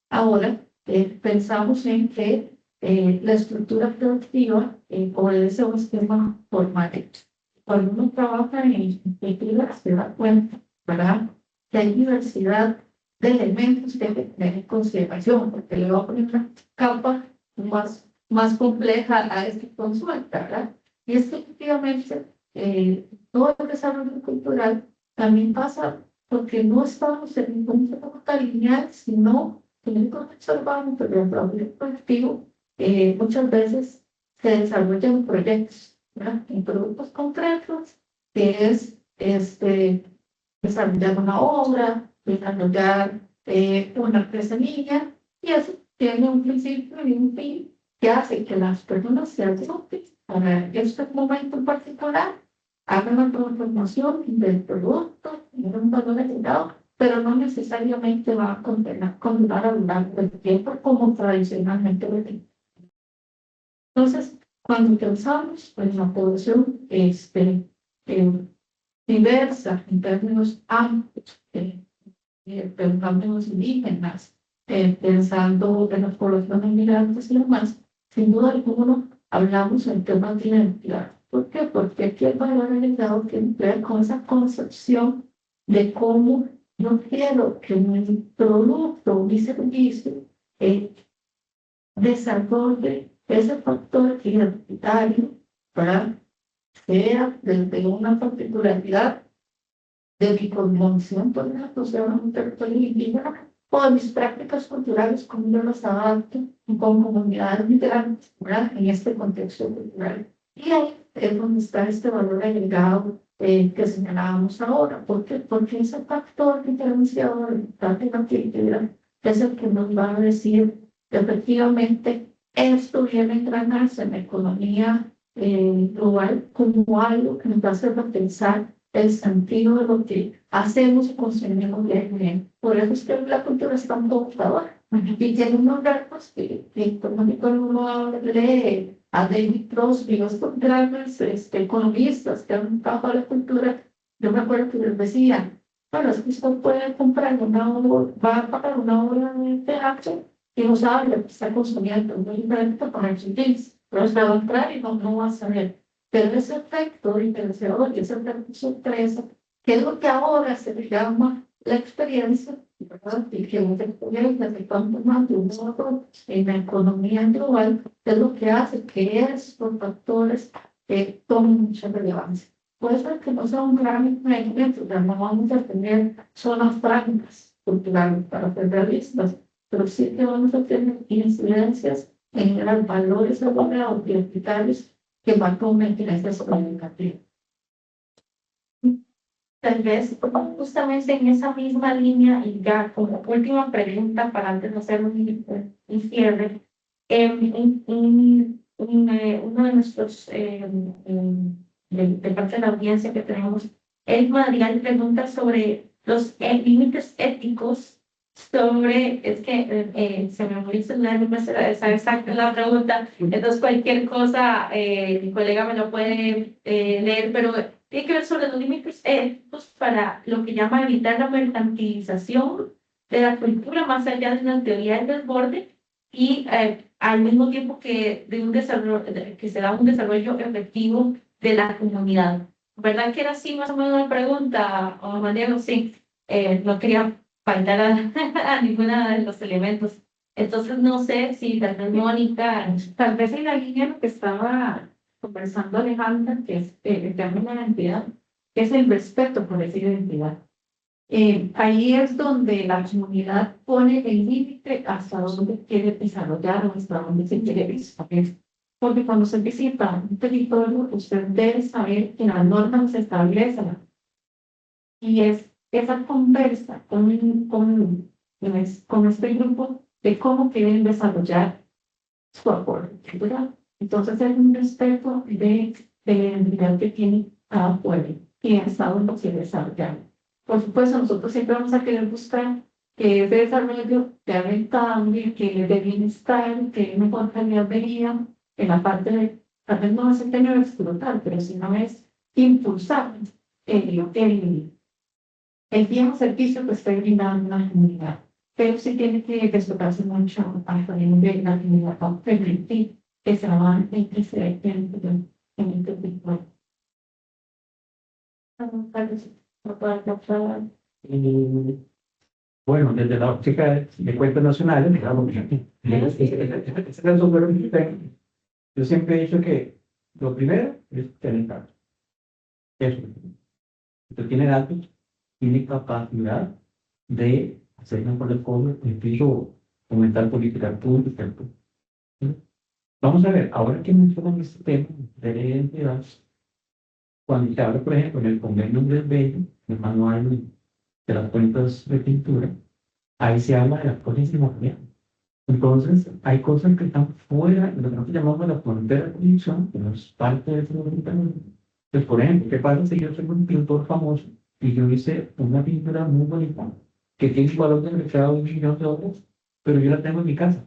Ahora, pensamos en que la estructura productiva obedece a un esquema formal. Cuando uno trabaja en cultura, se da cuenta, ¿verdad? Que hay diversidad de elementos que hay que tener en consideración, porque le va a poner una capa más compleja a este consumo, ¿verdad? Y es que efectivamente todo el desarrollo cultural también pasa porque no estamos en un concepto lineal, sino en el contexto urbano, pero el desarrollo colectivo muchas veces se desarrollan proyectos, ¿verdad? En productos concretos, que es desarrollar una obra, desarrollar una artesanía, y eso tiene un principio y un fin que hace que las personas se agrupen para este momento en particular hagan la transformación del producto, tiene un valor agregado, pero no necesariamente va a continuar a lo largo del tiempo como tradicionalmente lo tiene. Entonces, cuando pensamos en la población diversa en términos amplios, pensando en los indígenas, pensando en las poblaciones migrantes y demás, sin duda alguna hablamos en temas de identidad. ¿Por qué? Porque aquí el valor agregado tiene que ver con esa concepción de cómo yo quiero que mi producto, mi servicio, desarrolle ese factor identitario, ¿verdad? Sea desde una particularidad de mi condición, por ejemplo, sea un territorio indígena, o de mis prácticas culturales, como yo las adapto con comunidades migrantes, ¿verdad? En este contexto cultural. Y ahí es donde está este valor agregado que señalábamos ahora. ¿Por qué? Porque ese factor diferenciador de la actividad es el que nos va a decir que efectivamente esto viene a engranarse en la economía global como algo que nos va a hacer pensar el sentido de lo que hacemos y consumimos diariamente. Por eso es que la cultura es tan computadora y tiene unos retos que cuando uno lee a David Crosby, los grandes economistas que han trabajado la cultura, yo me acuerdo que les decían, bueno, es que usted puede comprar una obra, va a pagar una obra de teatro y no sabe lo que está consumiendo, es muy diferente para poner sus jeans, pero se va a entrar y no va a saber. Pero ese efecto diferenciador y ese efecto sorpresa, que es lo que ahora se le llama la experiencia, ¿verdad? Y que las experiencias se están tomando un modo en la economía global, es lo que hace que estos factores tomen mucha relevancia. Puede ser que no sea un gran emprendimiento, ya no vamos a tener zonas francas culturales para ser realistas, pero sí que vamos a tener incidencias en los valores elaborados identitarios que marcó una incidencia significativa. Tal vez justamente en esa misma línea y ya como última pregunta para antes de hacer un cierre, uno de nuestros de parte de la audiencia que tenemos, Eric Madrigal pregunta sobre los límites éticos sobre, es que se me olvidó el celular, no me sé exacta la pregunta, entonces cualquier cosa mi colega me lo puede leer, pero tiene que ver sobre los límites éticos para lo que llama evitar la mercantilización de la cultura más allá de una teoría del desborde y al mismo tiempo que, de un desarrollo, que se da un desarrollo efectivo de la comunidad. ¿Verdad que era así más o menos la pregunta, Juan Diego? Sí, no quería faltar a ninguno de los elementos. Entonces no sé si tal vez Mónica, Tal vez en la línea de lo que estaba conversando Alejandra, que es el tema de la identidad, que es el respeto por esa identidad. Ahí es donde la comunidad pone el límite hasta dónde quiere desarrollar o hasta dónde se quiere expandir. Porque cuando se visita un territorio, usted debe saber que las normas se establecen. Y es esa conversa con este grupo de cómo quieren desarrollar su aporte cultural. Entonces es un respeto de la identidad que tiene cada pueblo y hasta dónde quiere desarrollar. Por supuesto, nosotros siempre vamos a querer buscar que ese desarrollo sea rentable, que de bienestar, que mejor calidad de vida, en la parte de, tal vez no es el tema de explotar, pero sino es impulsar el bien servicio que esté brindando una comunidad. Pero sí tiene que respetarse mucho hasta el nivel de la comunidad para permitir que se avance y que se dé tiempo en este tipo. Bueno, desde la óptica de cuentas nacionales, digamos, yo siempre he dicho que lo primero es tener datos. Eso. Usted tiene datos, tiene capacidad de hacer mejor el cobro, incluso aumentar política pública. ¿Sí? Vamos a ver, ahora que mencionan este tema de la identidad, cuando se habla, por ejemplo, en el convenio del 20, el manual de las cuentas de pintura, ahí se habla de las cosas inmobiliarias. Entonces, hay cosas que están fuera de lo que nosotros llamamos la frontera de producción, que no es parte de ese movimiento, Pues, por ejemplo, ¿qué pasa si yo soy un pintor famoso y yo hice una pintura muy bonita que tiene un valor de mercado de $1 millón, pero yo la tengo en mi casa?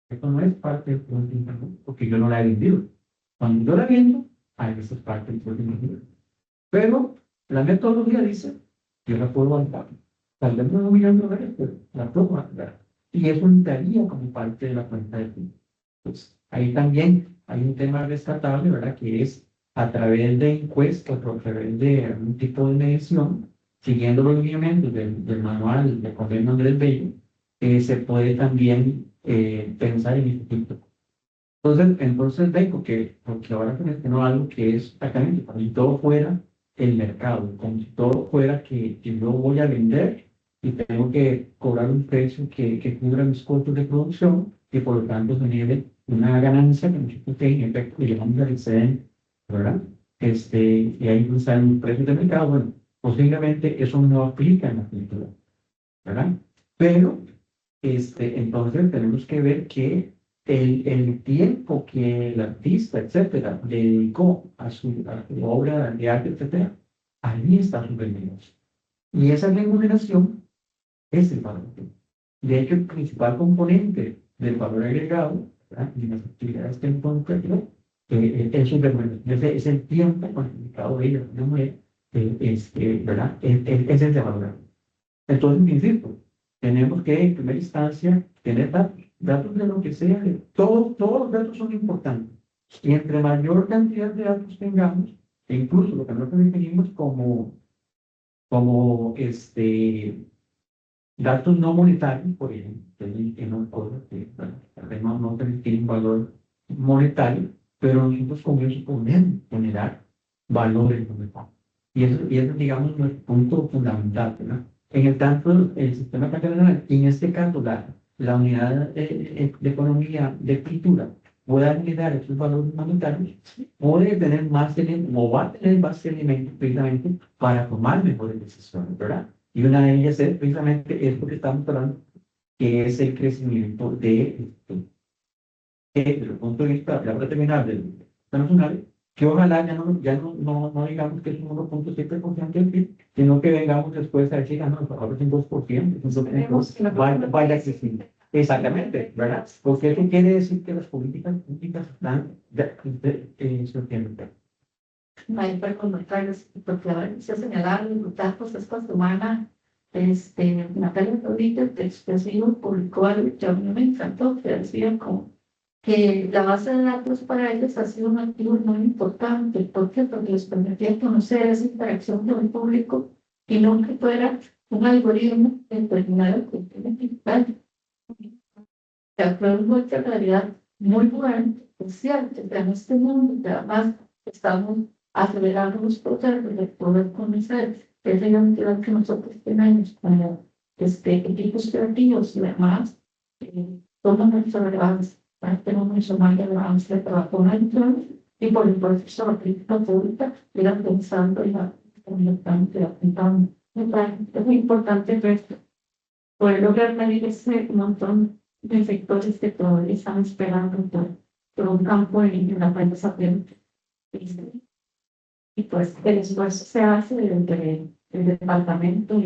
Esto no es parte del producto interno, porque yo no la he vendido. Cuando yo la vendo, ahí eso es parte del producto interno. Pero la metodología dice, yo la puedo valorar. Tal vez no $1 millón, pero la puedo valorar. Y eso entraría como parte de la cuenta de PIB. Pues ahí también hay un tema rescatable, ¿verdad? Que es a través de encuestas o a través de algún tipo de medición, siguiendo los lineamientos del manual de Convenio Andrés Bello, se puede también pensar en este tipo. Entonces vengo porque ahora se mencionó algo que es exactamente, como si todo fuera el mercado, como si todo fuera que yo voy a vender y tengo que cobrar un precio que cubra mis costos de producción y por lo tanto genere una ganancia que nosotros en efecto le llamamos el excedente, ¿verdad? Y ahí están los precios de mercado. Bueno, posiblemente eso no aplica en la pintura, ¿verdad? Pero entonces tenemos que ver que el tiempo que el artista, etcétera, dedicó a su obra de arte, etcétera, ahí está su remuneración. Y esa remuneración es el valor. De hecho, el principal componente del valor agregado, ¿verdad? Y las actividades que encuentro, es su remuneración. Es el tiempo cuantificado de ella, ¿no? ¿Verdad? Es el de valor. Entonces, insisto, tenemos que en primera instancia tener datos de lo que sea, todos los datos son importantes. Y entre mayor cantidad de datos tengamos, e incluso lo que nosotros definimos como datos no monetarios, por ejemplo, que no cosas que bueno, tal vez no tienen valor monetario, pero nosotros con eso podemos generar valores monetarios. Y eso digamos, nuestro punto fundamental, ¿verdad? En el tanto, el sistema catalán, en este caso, la unidad de economía de cultura pueda generar esos valores monetarios, puede tener más elementos, o va a tener más elementos precisamente para tomar mejores decisiones, ¿verdad? Y una de ellas es precisamente esto que estamos hablando, que es el crecimiento desde el punto de vista, ya para terminar, del nacional, que ojalá ya no digamos que es un 1,7% del PIB, sino que vengamos después a decir, no, ahora es un 2%, entonces vaya creciendo. Exactamente, ¿verdad? Porque eso quiere decir que las políticas públicas están surtiendo. Ahí para comentarles, porque ahora se señalaron los datos esta semana, Natalia Rodríguez de Expresivo publicó algo que a mí me encantó, que decía como que la base de datos para ellos ha sido un activo muy importante. ¿Por qué? Porque les permitía conocer esa interacción con el público y no que fuera un algoritmo determinado que tiene que estar. Fue mucha realidad muy buena, es cierto, que en este mundo que además estamos acelerando los procesos de poder conocer esa identidad que nosotros tenemos como equipos creativos y demás, toma mucha relevancia. Tenemos mucho más relevancia de trabajo con electrónicos y por el proceso de la crítica pública, ir pensando y apuntando. Es muy importante poder lograr medir ese montón de sectores que todavía están esperando por un campo en la aprendizaje. Y pues el esfuerzo se hace desde el departamento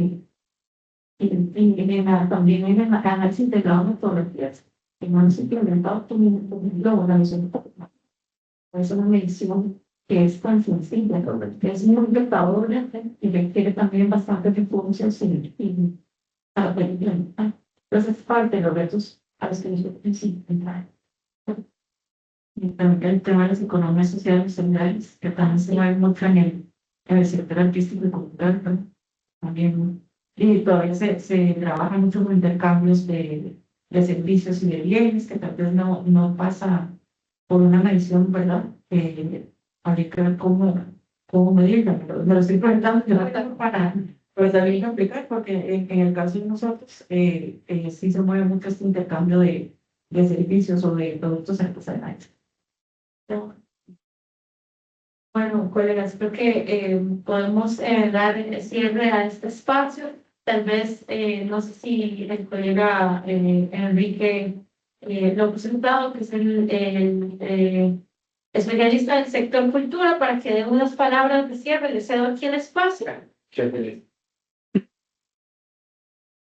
también en el análisis integrado de metodologías que no han implementado la organización. Es una medición que es tan sencilla, que es muy retadora y requiere también bastante recursos para poder implementar. Entonces, es parte de los retos a los que nosotros necesitamos. Y también el tema de las economías sociales solidares, que también se ve mucho en el sector artístico y cultural, ¿no? También, y todavía se trabaja mucho con intercambios de servicios y de bienes, que tal vez no pasa por una medición, ¿verdad? Habría que ver cómo medirla, pero me lo estoy preguntando yo para pues también complicar, porque en el caso de nosotros sí se mueve mucho este intercambio de servicios o de productos artesanales. Bueno, colegas, creo que podemos dar cierre a este espacio. Tal vez, no sé si el colega Enrique lo ha presentado, que es especialista del sector cultura, para que dé unas palabras de cierre. Le cedo aquí el espacio.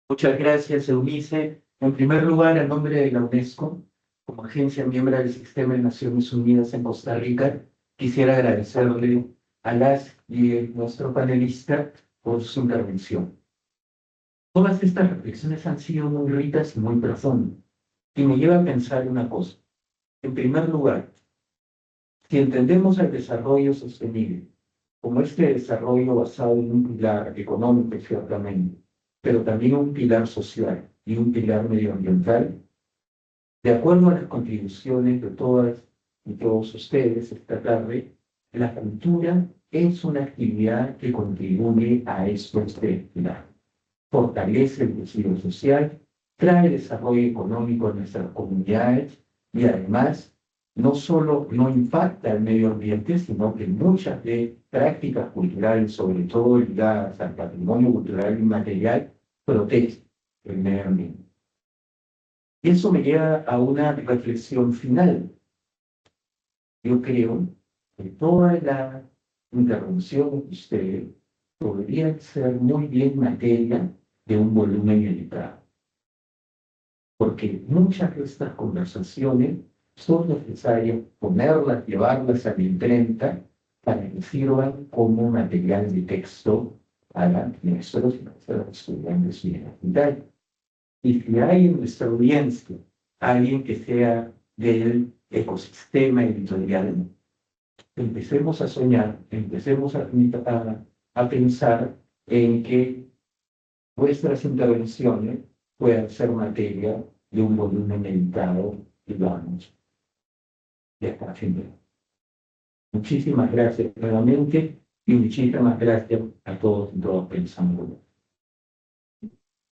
Muchas gracias, Eunice. En primer lugar, en nombre de la UNESCO, como agencia miembro del Sistema de Naciones Unidas en Costa Rica, quisiera agradecerle a las y a nuestro panelista por su intervención. Todas estas reflexiones han sido muy ricas y muy profundas, y me lleva a pensar una cosa. En primer lugar, si entendemos el desarrollo sostenible como este desarrollo basado en un pilar económico, ciertamente, pero también un pilar social y un pilar medioambiental, de acuerdo a las contribuciones de todas y todos ustedes esta tarde, la cultura es una actividad que contribuye a estos tres pilares. Fortalece el tejido social, trae desarrollo económico a nuestras comunidades y además no solo no impacta el medio ambiente, sino que muchas de prácticas culturales, sobre todo ligadas al patrimonio cultural inmaterial, protegen el medio ambiente. Y eso me lleva a una reflexión final. Yo creo que toda la intervención de ustedes podría ser muy bien materia de un volumen editado. Porque muchas de estas conversaciones son necesarias ponerlas, llevarlas a la imprenta para que sirvan como material de texto para nuestros y nuestras estudiantes universitarios. Y si hay en nuestra audiencia alguien que sea del ecosistema editorial, empecemos a soñar, empecemos a pensar en que vuestras intervenciones puedan ser materia de un volumen editado, digamos, de esta gente. Muchísimas gracias nuevamente y muchísimas gracias a todos y todas pensando.